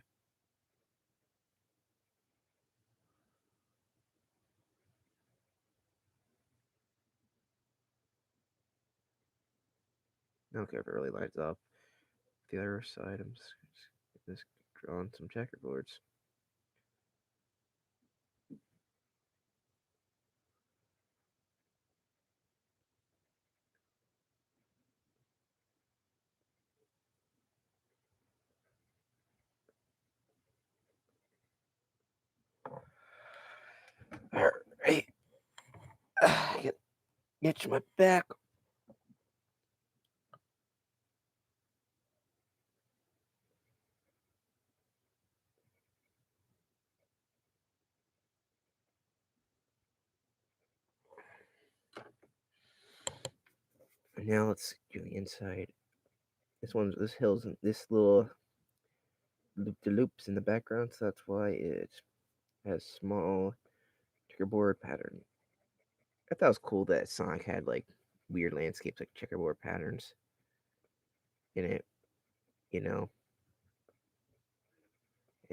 I don't care if it really lines up. The other side, I'm just drawing some checkerboards. All right, get to my back. And now let's do the inside. This hill's this little the loops in the background, so that's why it has small checkerboard pattern. I thought it was cool that Sonic had like weird landscapes like checkerboard patterns in it, you know.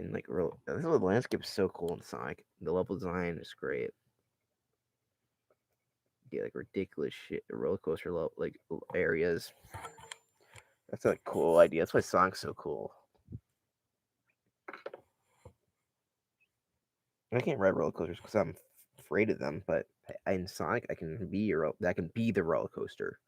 And like real, this the landscape is so cool in Sonic. The level design is great. Yeah, like ridiculous shit, roller coaster like areas. That's a cool idea. That's why Sonic's so cool. I can't ride roller coasters because I'm afraid of them. But in Sonic, I can be the roller coaster.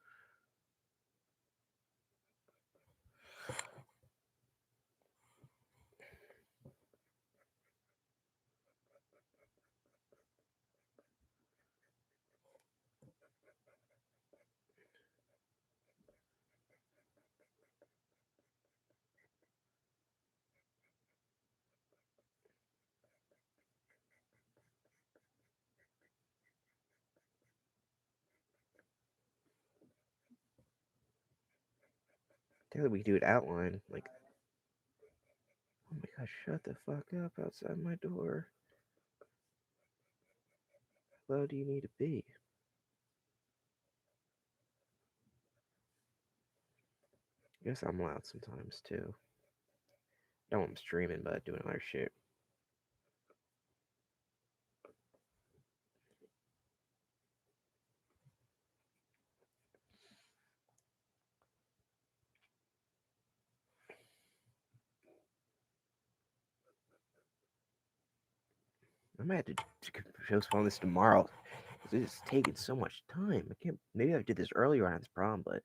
Tell we do it outline. Like, oh my gosh, shut the fuck up outside my door. How loud do you need to be? I guess I'm loud sometimes too. I don't want streaming, but doing other shit. I might have to postpone this tomorrow. This is taking so much time. I can't. Maybe I did this earlier on this problem, but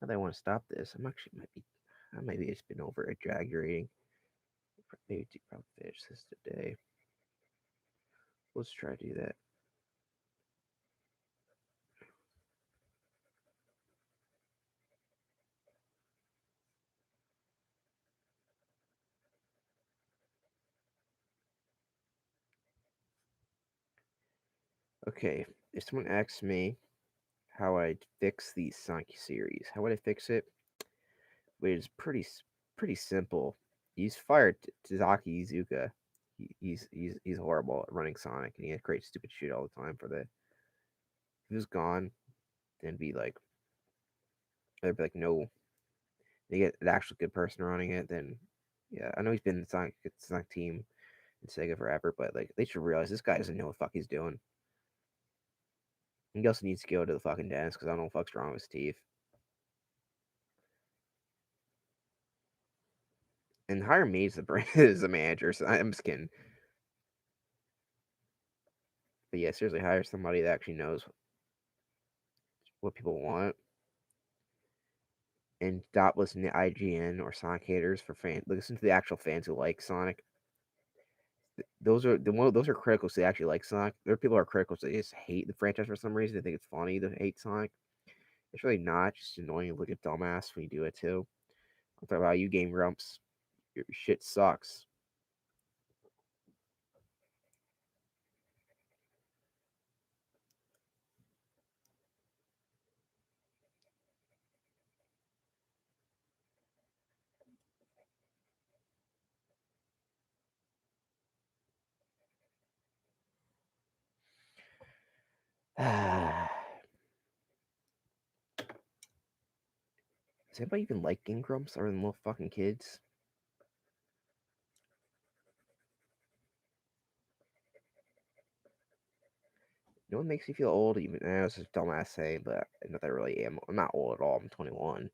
now that I want to stop this, I might be just been over exaggerating. Maybe to probably finish this today. Let's try to do that. Okay, if someone asks me how I'd fix the Sonic series, how would I fix it? Which is pretty simple. He's fired Tazaki Iizuka. He's horrible at running Sonic, and he creates stupid shit all the time for the. If he was gone, then be like there'd be like no. They get an actual good person running it, then yeah, I know he's been in the Sonic team in Sega forever, but like they should realize this guy doesn't know what the fuck he's doing. He also needs to go to the fucking dentist because I don't know what the fuck's wrong with his teeth. And hire me as the brand as the manager. So I'm just kidding. But yeah, seriously, hire somebody that actually knows what people want and stop listening to IGN or Sonic haters for fans. Listen to the actual fans who like Sonic. Those are critical. So they actually like Sonic. There are people who are critical. So they just hate the franchise for some reason. They think it's funny to hate Sonic. It's really not. Just annoying to look at dumbass when you do it too. I'm talking about you, Game Grumps. Your shit sucks. Does anybody even like Game Grumps other than little fucking kids? No one makes me feel old, even I know it's just dumbass saying, but not that I really am. I'm not old at all. I'm 21,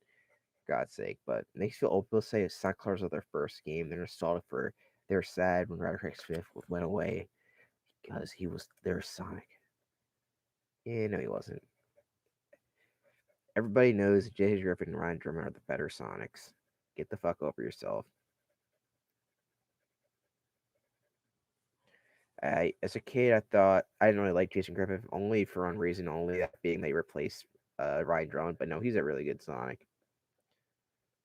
for God's sake. But it makes me feel old. People say Sonic Colors was their first game. They're nostalgic for. They're sad when Roderick Smith went away because he was their Sonic. Yeah, no, he wasn't. Everybody knows J.J. Griffin and Ryan Drummond are the better Sonics. Get the fuck over yourself. As a kid, I thought I didn't really like Jason Griffith only for one reason, only that being they replaced Ryan Drummond. But no, he's a really good Sonic.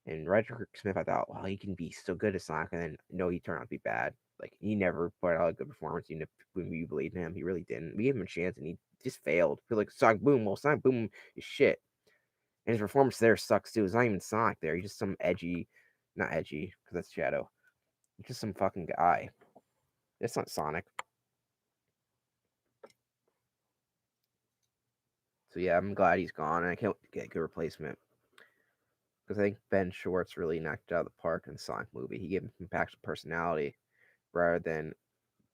And Roger Smith, I thought, well, he can be so good at Sonic, and then no, he turned out to be bad. Like he never put out a good performance. Even if when we believed in him, he really didn't. We gave him a chance, and he just failed. Feel like Sonic Boom. Well, Sonic Boom is shit, and his performance there sucks too. It's not even Sonic there. He's just some edgy, not edgy because that's Shadow. He's just some fucking guy. It's not Sonic. So yeah, I'm glad he's gone, and I can't get a good replacement because I think Ben Schwartz really knocked it out of the park in the Sonic movie. He gave him impactful personality. rather than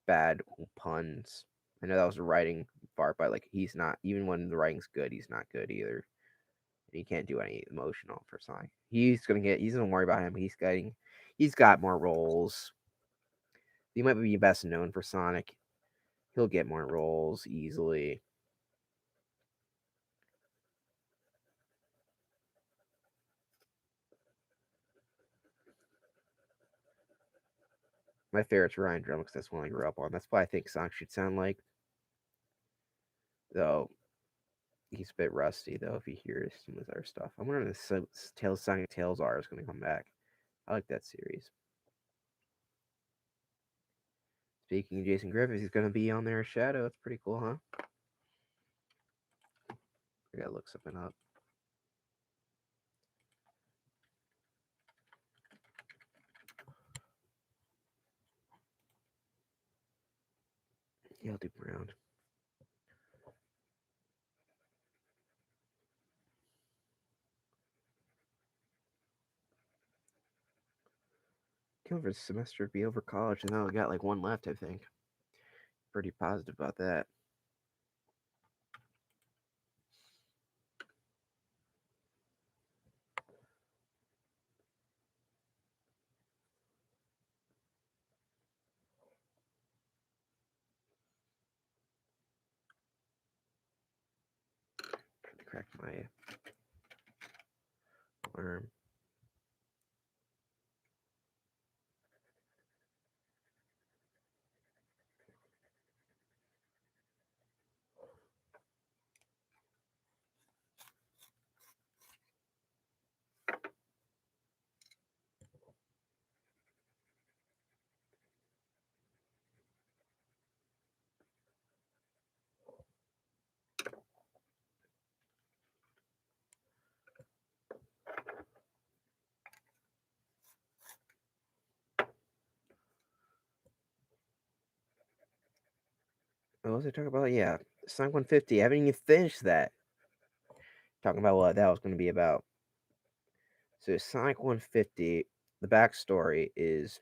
bad puns. I know that was a writing part, but like he's not, even when the writing's good, he's not good either. He can't do any emotional for Sonic. He's gonna worry about him. He's got more roles. He might be best known for Sonic. He'll get more roles easily. My favorite's Ryan Drum because that's one I grew up on. That's what I think Sonic should sound like. Though he's a bit rusty though if he hears some of his other stuff. I'm wondering if the Sonic Tales R is gonna come back. I like that series. Speaking of Jason Griffiths, he's gonna be on there as Shadow. That's pretty cool, huh? I gotta look something up. Yeah, I'll do Brown. Can't for the semester be over college, and now I got like one left. I think. Pretty positive about that. Trying to crack my arm. What was I talking about? Yeah, Sonic 150. I haven't even finished that. Talking about what that was going to be about. So Sonic 150, the backstory is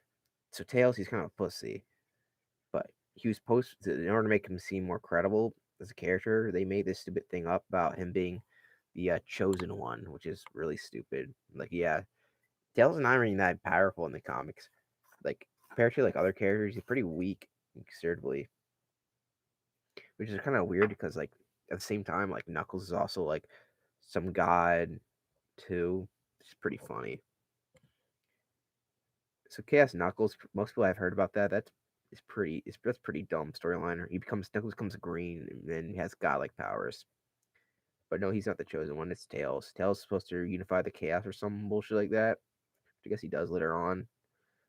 so Tails. He's kind of a pussy, but he was supposed to, in order to make him seem more credible as a character, they made this stupid thing up about him being the chosen one, which is really stupid. Like, yeah, Tails is not really that powerful in the comics. Like compared to like other characters, he's pretty weak considerably, which is kind of weird because like at the same time, like Knuckles is also like some god too. It's pretty funny. So Chaos Knuckles, most people I've heard about that. That's pretty dumb storyline. He becomes Knuckles becomes green and then he has godlike powers. But no, he's not the chosen one. It's Tails. Tails is supposed to unify the chaos or some bullshit like that. I guess he does later on.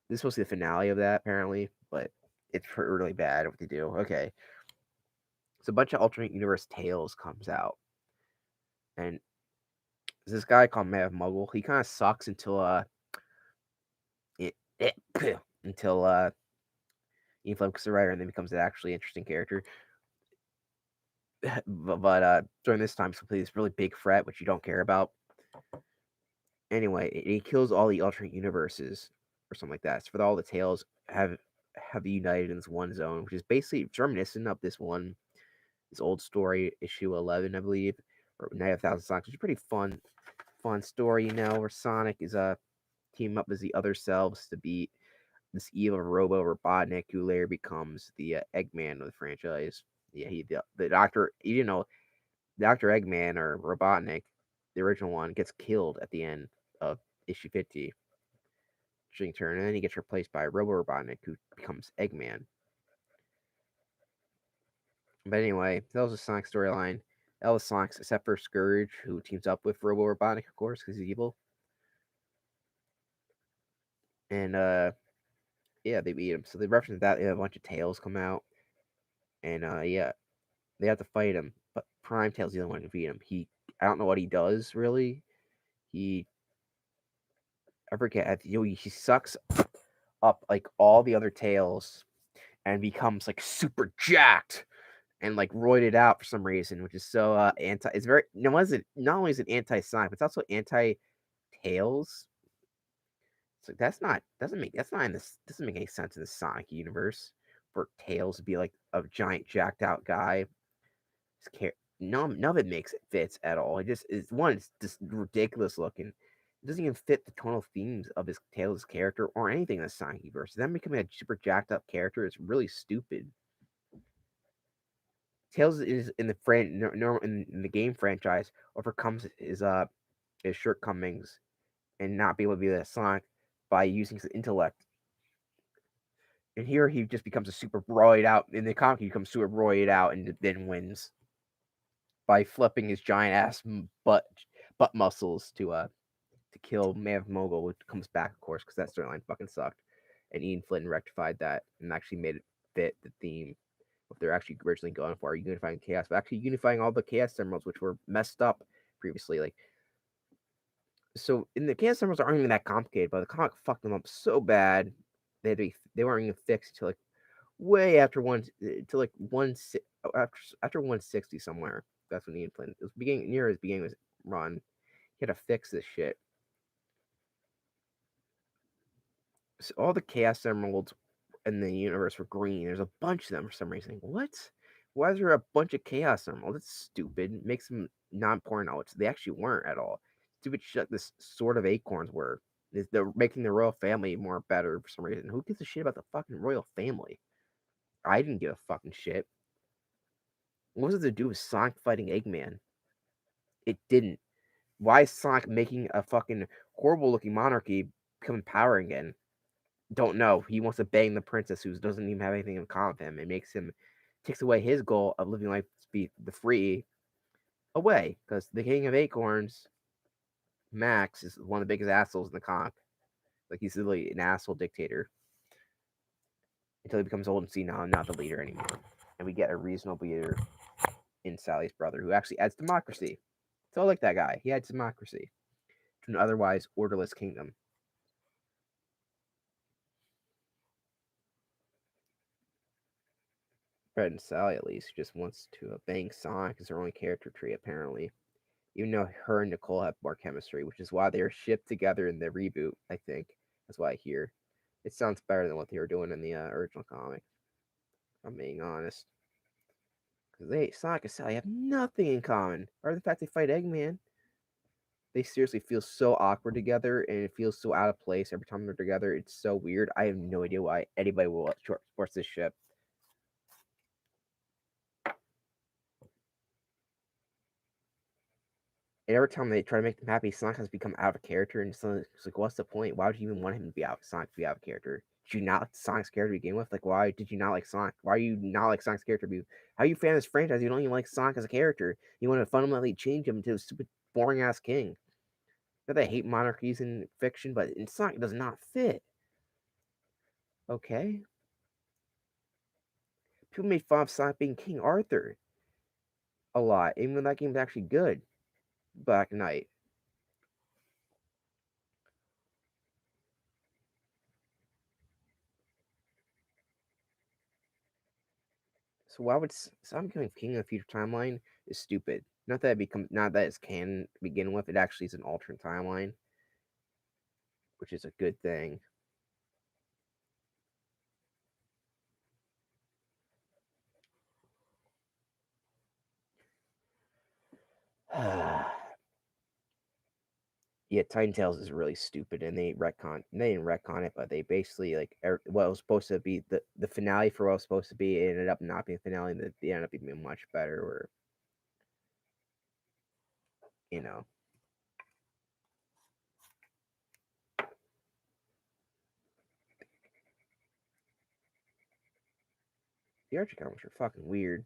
This is supposed to be the finale of that apparently, but it's really bad what they do. Okay, so a bunch of alternate universe Tails comes out, and there's this guy called Mav Muggle. He kind of sucks until it, until Ian Fleming's the writer and then becomes an actually interesting character. But during this time, he's completely this really big threat, which you don't care about. Anyway, he kills all the alternate universes or something like that. So for all the tales have united in this one zone, which is basically reminiscent of this old story, issue 11, I believe, or Night of Thousand Sonics, which is a pretty fun story, where Sonic is teaming up as the other selves to beat this evil Robo Robotnik who later becomes the Eggman of the franchise. Yeah, the doctor. You didn't know Doctor Eggman or Robotnik, the original one, gets killed at the end of issue 50. Turn, and then he gets replaced by Robo Robotnik, who becomes Eggman. But anyway, that was a Sonic storyline. That was Sonic's, except for Scourge, who teams up with Robo Robotnik, of course, because he's evil. And yeah, they beat him. So they reference that. They have a bunch of Tails come out, and yeah, they have to fight him. But Prime Tails the only one to beat him. I don't know what he does really. He, I forget. He sucks up like all the other Tails and becomes like super jacked and like roided out for some reason, which is so anti. It's very no, was it not only is it anti Sonic, but it's also anti Tails. It's like that's not in this doesn't make any sense in the Sonic universe for Tails to be like a giant jacked out guy. None of it makes it fits at all. It just is one. It's just ridiculous looking. It doesn't even fit the tonal themes of his Tails' character or anything in the Sonic universe. Them becoming a super jacked up character is really stupid. Tails is in the in the game franchise overcomes his shortcomings and not be able to be that Sonic by using his intellect. And here he just becomes a super roid out. In the comic, he becomes super roid out and then wins by flipping his giant ass butt muscles to kill Mav Mogul, which comes back, of course, because that storyline fucking sucked. And Ian Flynn rectified that and actually made it fit the theme what they're actually originally going for, unifying chaos, but actually unifying all the chaos emeralds, which were messed up previously. Like, so in the chaos emeralds aren't even that complicated, but the comic fucked them up so bad they weren't even fixed until like way after to like after 160 somewhere. That's when Ian Flynn it was beginning near his beginning of his run. He had to fix this shit. So all the chaos emeralds in the universe were green. There's a bunch of them for some reason. What? Why is there a bunch of chaos emeralds? That's stupid. It makes them not important, which they actually weren't at all. Stupid shit. This sort of acorns were. They're making the royal family more better for some reason. Who gives a shit about the fucking royal family? I didn't give a fucking shit. What does it do with Sonic fighting Eggman? It didn't. Why is Sonic making a fucking horrible looking monarchy become empowering again? Don't know. He wants to bang the princess who doesn't even have anything in common with him. It makes him takes away his goal of living life to be the free away. Because the King of Acorns, Max, is one of the biggest assholes in the comic. Like he's literally an asshole dictator until he becomes old and senile and not the leader anymore. And we get a reasonable leader in Sally's brother who actually adds democracy. So I like that guy. He adds democracy to an otherwise orderless kingdom. Fred and Sally, at least, just wants to bang Sonic as her only character tree, apparently. Even though her and Nicole have more chemistry, which is why they are shipped together in the reboot, I think. That's why I hear. It sounds better than what they were doing in the original comic, if I'm being honest. Because Sonic and Sally have nothing in common. Or the fact they fight Eggman. They seriously feel so awkward together, and it feels so out of place every time they're together. It's so weird. I have no idea why anybody will force this ship. And every time they try to make them happy, Sonic has become out of character, and so it's like, what's the point? Why would you even want him to be out? Sonic to be out of character? Did you not like Sonic's character to begin with? Like, why did you not like Sonic? Why are you not like Sonic's character? How are you a fan of this franchise? You don't even like Sonic as a character. You want to fundamentally change him into a stupid, boring ass king. That they hate monarchies in fiction, but in Sonic it does not fit. Okay, people made fun of Sonic being King Arthur a lot, even though that game was actually good. Black Knight. So why would Sonic becoming king in the future timeline is stupid. Not that it's canon to begin with. It actually is an alternate timeline, which is a good thing. Yeah, Titan Tales is really stupid, and they didn't retcon it, but they basically like what was supposed to be the finale for what was supposed to be. It ended up not being a finale, and they ended up being much better. Or you know, the Archie comics are fucking weird.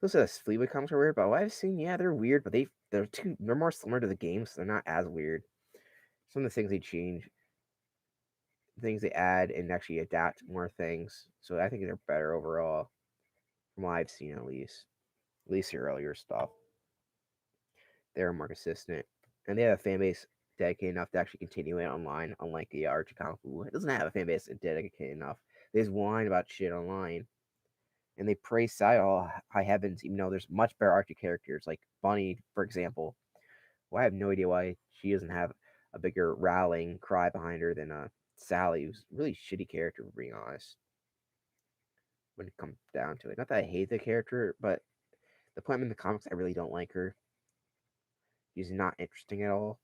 Those Fleetwood comics are weird, but what I've seen, yeah, they're weird, but they're more similar to the games, so they're not as weird. Some of the things they change, things they add, and actually adapt more things. So I think they're better overall, from what I've seen at least. At least the earlier stuff. They're more consistent, and they have a fan base dedicated enough to actually continue it online. Unlike the Archie comic, who doesn't have a fan base dedicated enough. They just whine about shit online, and they praise Sai all high heavens, even though there's much better Archie characters like Bunny, for example. Well, I have no idea why she doesn't have a bigger rallying cry behind her than Sally, who's a really shitty character, for being honest. When it comes down to it, not that I hate the character, but the point in the comics, I really don't like her. She's not interesting at all.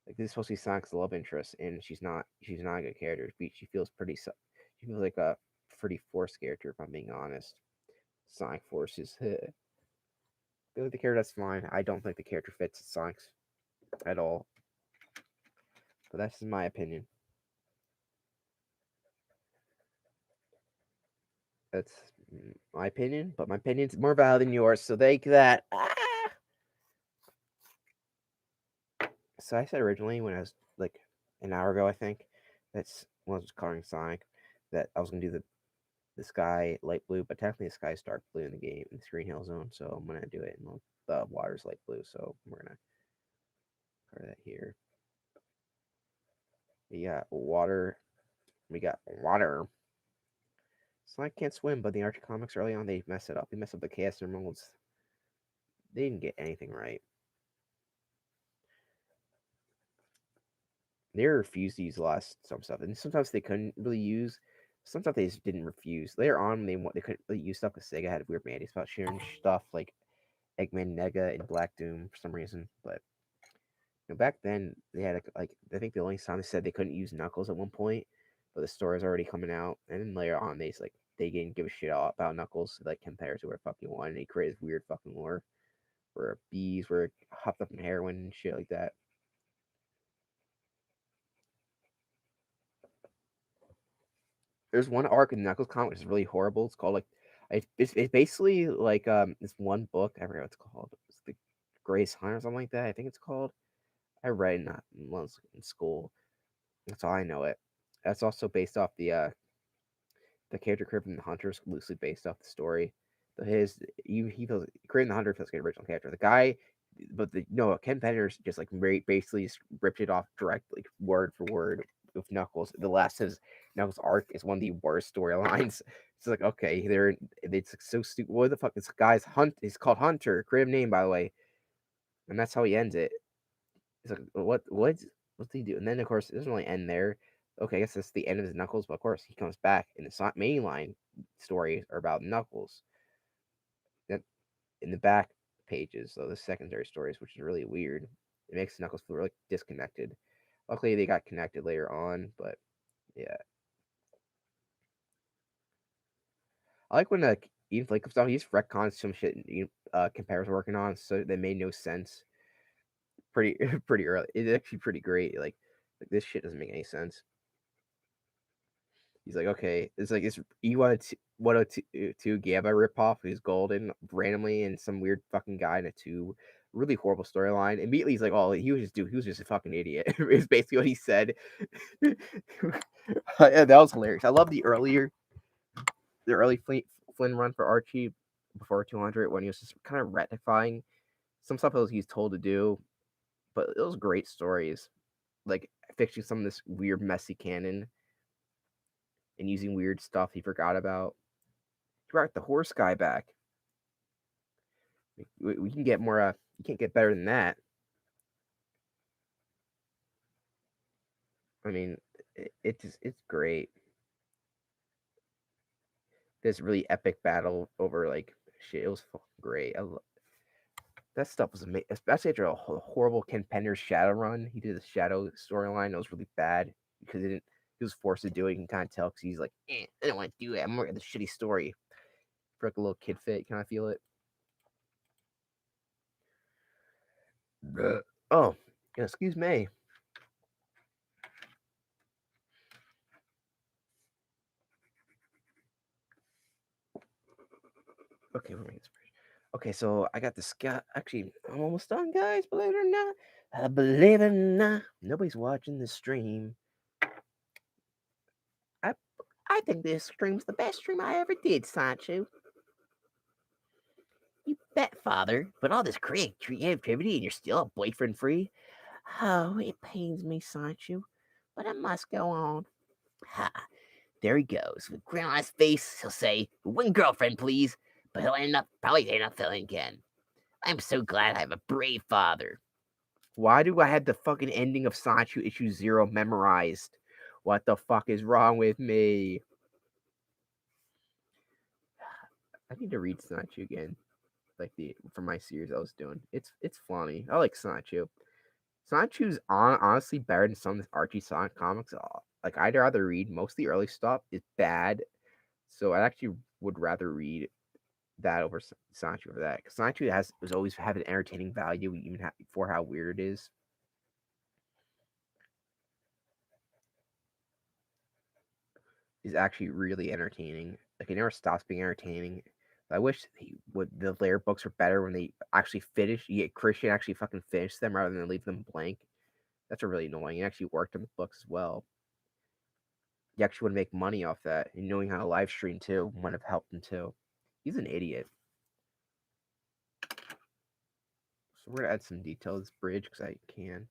Like, this is supposed to be Sonic's love interest, and she's not. She's not a good character. She feels pretty. She feels like a pretty forced character, if I'm being honest. Sonic forces. I feel like the character, that's fine. I don't think the character fits Sonic's at all. But that's just my opinion. That's my opinion, but my opinion's more valid than yours, so take that. So I said originally, when I was like an hour ago, I think, that's when I was coloring Sonic, that I was gonna do the sky light blue, but technically the sky's dark blue in the game in the Green Hill Zone, so I'm gonna do it, and the water's light blue, so we're gonna color that here. We got water. We got water. Sonic can't swim, but the Archie comics early on, they mess it up. They mess up the cast and molds. They didn't get anything right. They refused to use a lot of some stuff, and sometimes they couldn't really use. Sometimes they just didn't refuse. Later on, they couldn't really use stuff because Sega had weird mandates about sharing stuff like Eggman, Nega, and Black Doom for some reason. But back then they had like, I think the only time they said they couldn't use Knuckles at one point, but the story was already coming out, and then later on they didn't give a shit about Knuckles, like, compared to where fucking one. And he created weird fucking lore where bees were hopped up in heroin and shit like that. There's one arc in Knuckles comic which is really horrible. It's called like, it's basically like this one book. I forget what it's called. It's the Grace Hunt or something like that. I think it's called. I read it not once in school. That's all I know it. That's also based off the character created from the Hunter is loosely based off the story. So he feels creating the Hunter feels like an original character. The guy, but the no Ken Penner's just like basically just ripped it off directly, word for word, with Knuckles. The last his Knuckles arc is one of the worst storylines. It's like, okay, it's like so stupid. What the fuck? This guy's Hunt. He's called Hunter, creative name by the way, and that's how he ends it. It's like, what's he do? And then of course it doesn't really end there. Okay, I guess that's the end of his Knuckles, but of course he comes back, and the mainline stories are about Knuckles. That in the back pages, so the secondary stories, which is really weird. It makes Knuckles feel really disconnected. Luckily, they got connected later on, but yeah, I like when Ian Flake comes out. He's retcons some shit. Compares working on, so they made no sense. Pretty pretty early. It's actually pretty great. Like this shit doesn't make any sense. He's like, okay, it's like this E102 Gamma ripoff who's golden randomly, and some weird fucking guy in a tube. Really horrible storyline. Immediately, he's like, oh, he was just a fucking idiot. It's basically what he said. Yeah, that was hilarious. I love the early Flynn run for Archie before 200, when he was just kind of rectifying some stuff that he was told to do, but it was great stories, like fixing some of this weird messy canon and using weird stuff he forgot about. He brought the horse guy back. We can get more. You can't get better than that. I mean, it's great. This really epic battle over like shit. It was fucking great. That stuff was amazing, especially after a horrible Ken Pender's Shadow run. He did the Shadow storyline. It was really bad because he was forced to do it. You can kind of tell because he's like, I don't want to do it. I'm working the shitty story. For like a little kid fit, can I feel it? Oh, excuse me. Okay, we're making this bridge. Okay, so I got this guy. Actually, I'm almost done, guys. Believe it or not. Believe it or not. Nobody's watching the stream. I I think this stream's the best stream I ever did, Sancho. You bet, father. But all this creativity and you're still a boyfriend free? Oh, it pains me, Sancho. But I must go on. Ha! There he goes. With grin on his face, he'll say, one girlfriend, please. But he'll probably end up filling again. I'm so glad I have a brave father. Why do I have the fucking ending of Sanchu issue 0 memorized? What the fuck is wrong with me? I need to read Sanchu again. Like for my series I was doing. It's funny. I like Sanchu. Sanchu's honestly better than some of the Archie Sonic comics. Like I'd rather read most of the early stuff is bad, so I actually would rather read that over Sanchu over that because Sanchu was always had an entertaining value even for how weird it is. Is actually really entertaining. Like it never stops being entertaining. I wish the layer books were better when they actually finish. You get Christian actually fucking finish them rather than leave them blank. That's really annoying. It actually worked on the books as well. You actually want to make money off that, and knowing how to live stream too might have helped him too. He's an idiot. So we're gonna add some detail to this bridge because I can.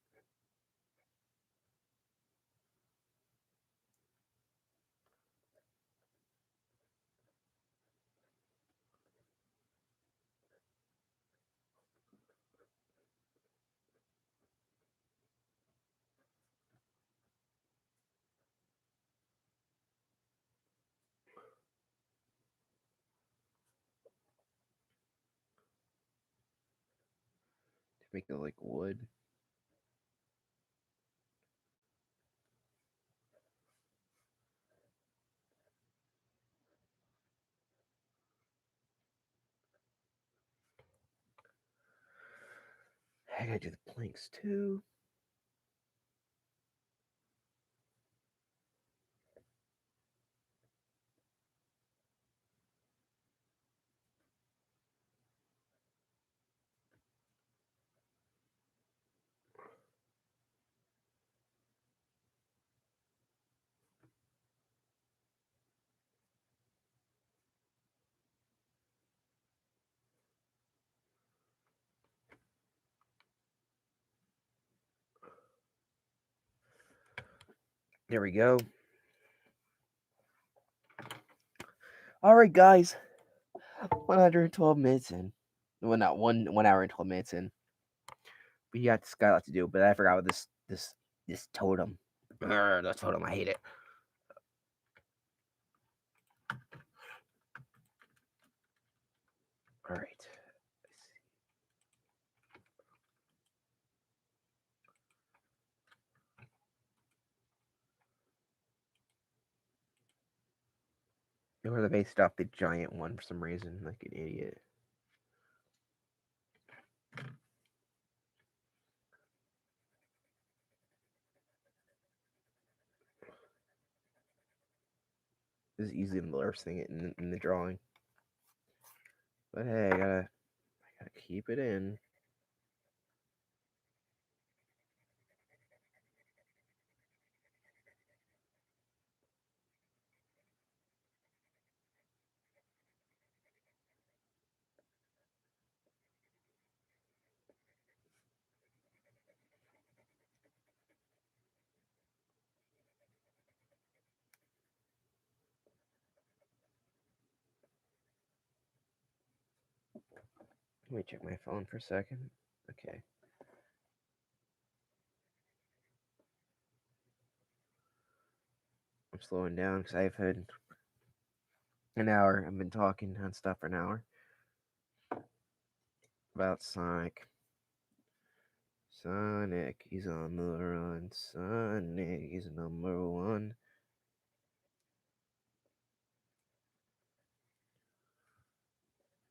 To make it like wood. I gotta do the planks too. There we go. All right, guys. 112 minutes in. Well, not 1 hour and 12 minutes in. We got this guy lot to do, but I forgot what this totem. The totem, I hate it. All right. It was based off the giant one for some reason, like an idiot. This is easily the worst thing in the drawing. But hey, I gotta keep it in. Let me check my phone for a second. Okay. I'm slowing down because I've had an hour. I've been talking on stuff for an hour about Sonic. Sonic, he's on the run. Sonic, he's number one.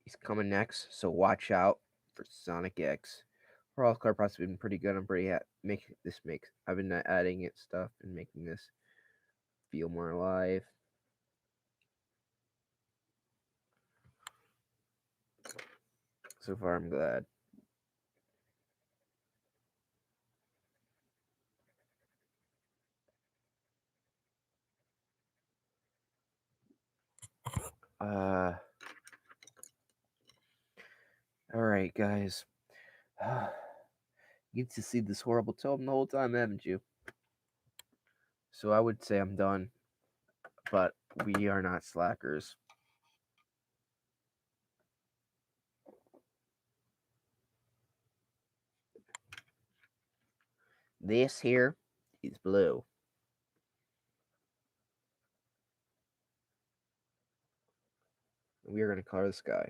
He's coming next, so watch out for Sonic X. Overall, color process has been pretty good. I'm pretty I've been adding it stuff and making this feel more alive. So far, I'm glad. All right, guys. You get to see this horrible totem the whole time, haven't you? So I would say I'm done, but we are not slackers. This here is blue. We are going to color the sky.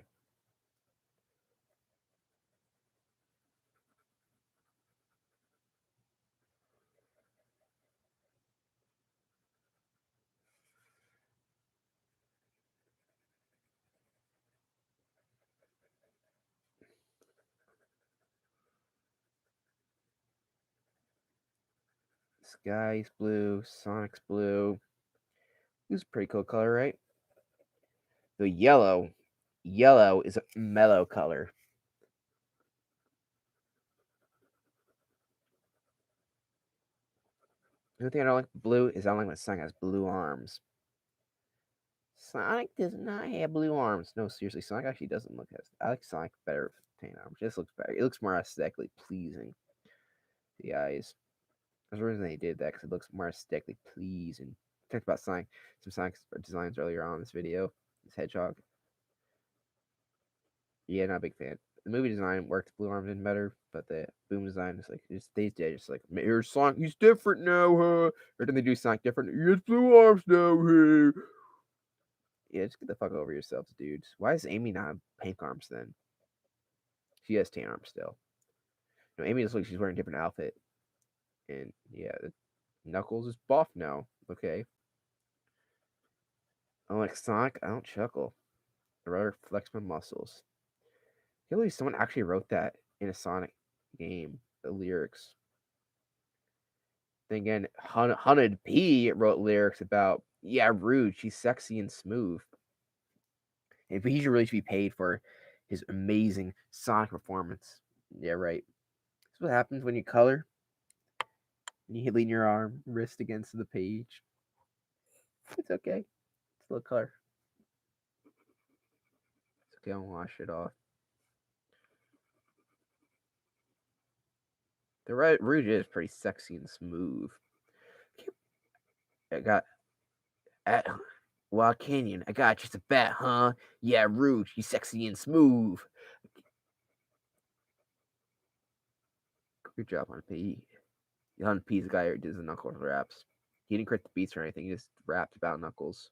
Sky's blue, Sonic's blue. This is a pretty cool color, right? The yellow. Yellow is a mellow color. The only thing I don't like blue is I don't like when Sonic has blue arms. Sonic does not have blue arms. No, seriously, Sonic actually doesn't look as. I like Sonic better with tan arms. It just looks better. It looks more aesthetically pleasing. The eyes. There's a reason they did that because it looks more aesthetically pleasing. I talked about Sonic, some Sonic designs earlier on in this video. This hedgehog. Yeah, not a big fan. The movie design worked blue arms in better, but the boom design is like it stays dead. Just like here's Sonic, he's different now, huh? Or did they do Sonic different? He has blue arms now, hey. Yeah, just get the fuck over yourselves, dudes. Why is Amy not have pink arms then? She has tan arms still. No, Amy just looks like she's wearing a different outfit. And yeah, Knuckles is buff now. Okay. Unlike Sonic, I don't chuckle. I rather flex my muscles. I can't believe someone actually wrote that in a Sonic game. The lyrics. Then again, Hunted P wrote lyrics about, yeah, rude. She's sexy and smooth. And he should really be paid for his amazing Sonic performance. Yeah, right. That's what happens when you color. And you lean your arm, wrist against the page. It's okay. It's a little color. It's okay. I'll wash it off. The Rouge is pretty sexy and smooth. I got at Wild Canyon. I got just a bat, huh? Yeah, Rouge. He's sexy and smooth. Good job on P. On P's the guy who does the Knuckles raps. He didn't create the beats or anything. He just rapped about Knuckles.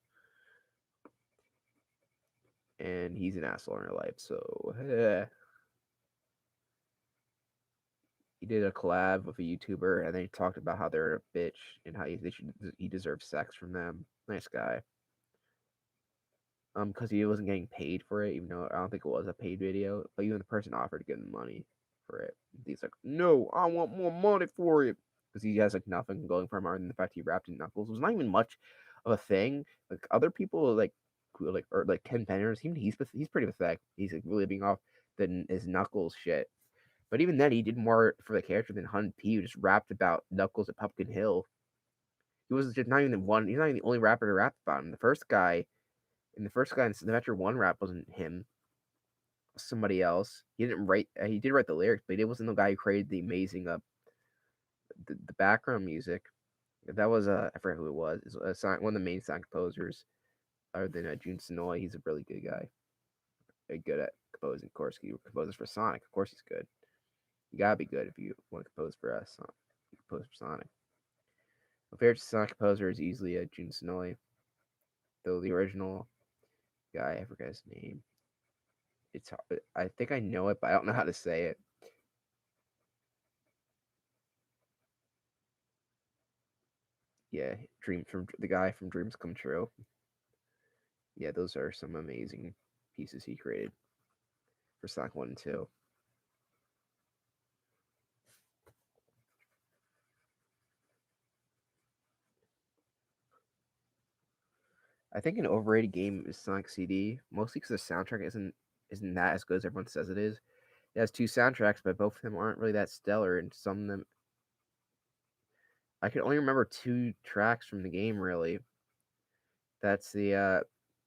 And he's an asshole in real life, so he did a collab with a YouTuber, and they talked about how they're a bitch and how he deserves sex from them. Nice guy. Because he wasn't getting paid for it, even though I don't think it was a paid video. But even the person offered to give him money for it. He's like, no, I want more money for it. Because he has like nothing going for him other than the fact he rapped in Knuckles. It was not even much of a thing. Like other people like or like Ken Penners, he's pretty pathetic. He's like really being off than his Knuckles shit. But even then, he did more for the character than Hun P, who just rapped about Knuckles at Pumpkin Hill. He was just not even the one. He's not even the only rapper to rap about him. The first guy in the Metro One rap wasn't him. Somebody else. He didn't write. He did write the lyrics, but he wasn't the guy who created the amazing the background music. That was I forget who it was. It's one of the main sound composers, other than Jun Sonoy. He's a really good guy. Very good at composing. Of course, he composes for Sonic. Of course, he's good. You gotta be good if you want to compose for us. Compose for Sonic. My favorite Sonic composer is easily Jun Sonoy, though the original guy, I forget his name. It's I think I know it, but I don't know how to say it. Yeah, Dream from the guy from Dreams Come True. Yeah, those are some amazing pieces he created for Sonic 1 and 2. I think an overrated game is Sonic CD, mostly because the soundtrack isn't that as good as everyone says it is. It has two soundtracks, but both of them aren't really that stellar, and some of them I can only remember two tracks from the game really. That's the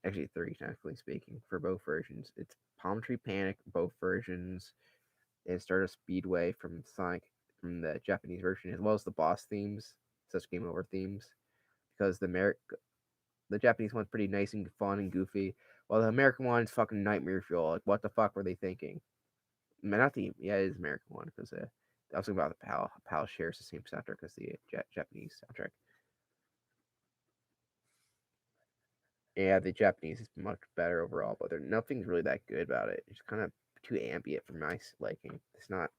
actually three technically speaking for both versions. It's Palm Tree Panic, both versions, and Stardust Speedway from Sonic from the Japanese version, as well as the boss themes, such game over themes. Because the Japanese one's pretty nice and fun and goofy, while the American one is fucking nightmare fuel. Like, what the fuck were they thinking? Man, not the yeah, it is American one because I was thinking about the PAL shares the same soundtrack as the Japanese soundtrack. Yeah, the Japanese is much better overall, but nothing's really that good about it. It's kind of too ambient for my liking. It's not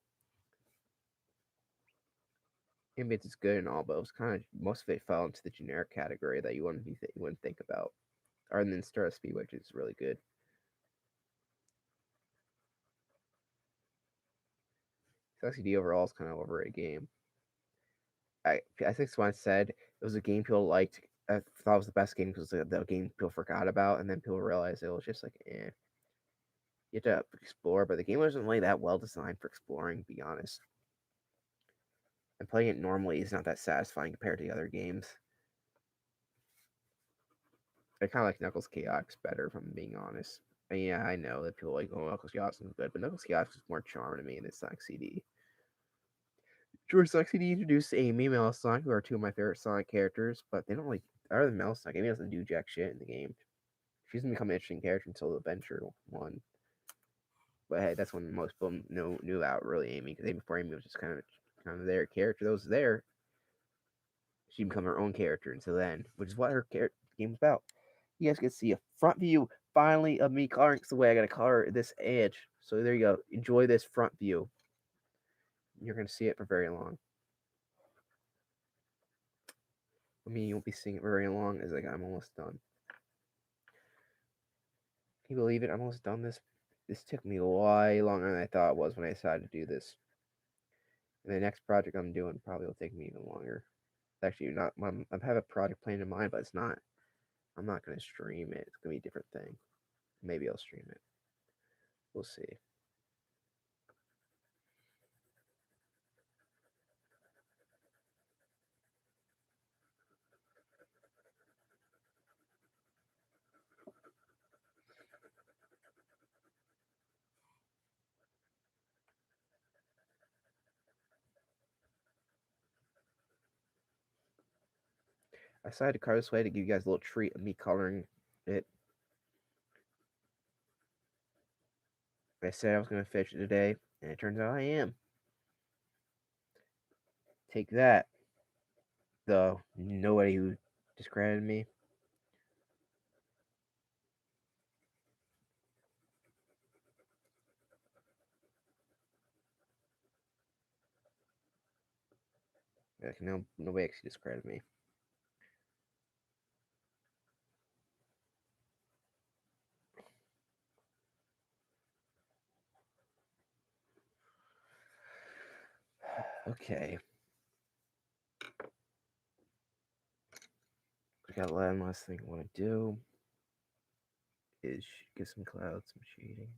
ambient is good and all, but it was kind of most of it fell into the generic category that you wouldn't think about. Other than Star Speed, which is really good. CD overall is kind of overrated game. I think someone said it was a game people liked. I thought it was the best game because the game people forgot about, and then people realized it was just like, eh. You had to explore, but the game wasn't really that well designed for exploring, to be honest. And playing it normally is not that satisfying compared to the other games. I kind of like Knuckles Chaos better, if I'm being honest. And yeah, I know that people like, oh, Knuckles Chaos is good, but Knuckles Chaos is more charm to me than Sonic CD. George Sonic CD introduced Amy and Metal Sonic, who are two of my favorite Sonic characters, but they don't really, other than Metal Sonic, Amy doesn't do jack shit in the game. She doesn't become an interesting character until the Adventure one. But hey, that's when most people knew about really Amy, because before Amy was just kind of their character that was there. She become her own character until then, which is what her game was about. You guys can see a front view finally of me coloring the way I gotta color this edge. So there you go. Enjoy this front view. You're gonna see it for very long. I mean, you won't be seeing it for very long. As like I'm almost done. Can you believe it? I'm almost done this. This took me way longer than I thought it was when I decided to do this. And the next project I'm doing probably will take me even longer. Actually, not. I have a project plan in mind, but it's not. I'm not gonna stream it. It's gonna be a different thing. Maybe I'll stream it. We'll see. I decided to color this way to give you guys a little treat of me coloring it. I said I was going to finish it today, and it turns out I am. Take that, though. Nobody who discredited me. Like, no, nobody actually discredited me. Okay. I got one last thing I want to do is get some clouds, some shading.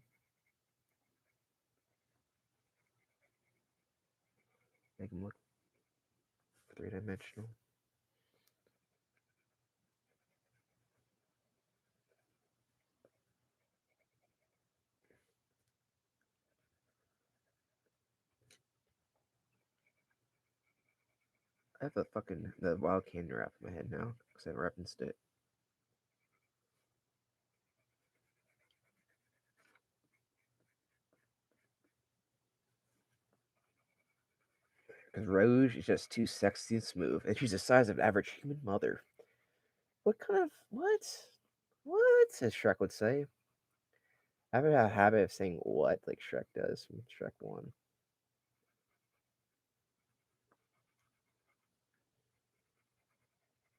Make them look three-dimensional. I have the wild candy wrap in my head now because I referenced it. Because Rouge is just too sexy and smooth, and she's the size of an average human mother. What kind of what? What? As Shrek would say. I have a habit of saying what like Shrek does from Shrek 1.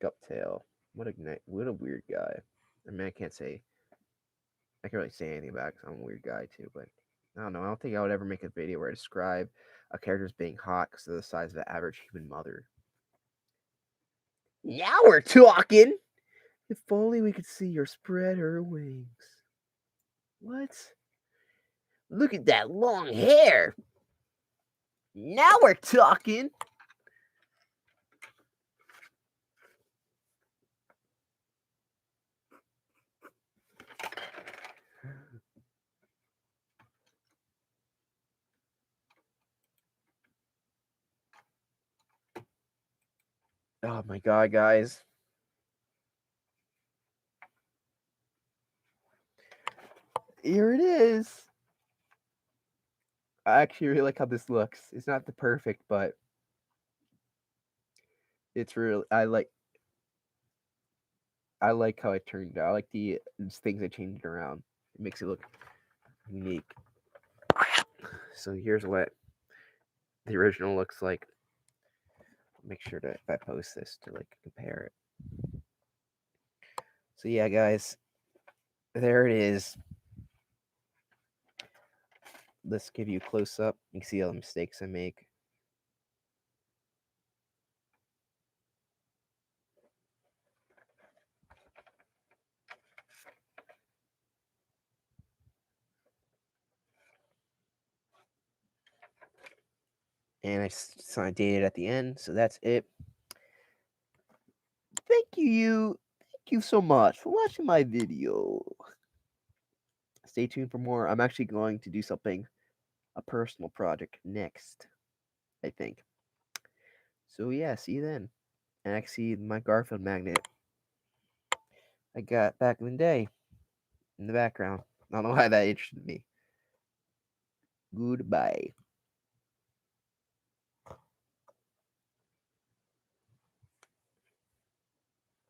Guptail. What a weird guy. I mean, I can't really say anything about it because I'm a weird guy too, but I don't know. I don't think I would ever make a video where I describe a character as being hot because of the size of the average human mother. Now we're talking! If only we could see her spread her wings. What? Look at that long hair! Now we're talking! Oh my god, guys. Here it is. I actually really like how this looks. It's not the perfect, but it's real. I like how it turned out. I like the things I changed around. It makes it look unique. So here's what the original looks like. Make sure to, if I post this, to like compare it. So yeah, guys, there it is. Let's give you a close up. You can see all the mistakes I make. And I dated at the end, so that's it. Thank you so much for watching my video. Stay tuned for more. I'm actually going to do something, a personal project next, I think. So yeah, see you then. And actually, my Garfield magnet I got back in the day in the background. I don't know why that interested me. Goodbye.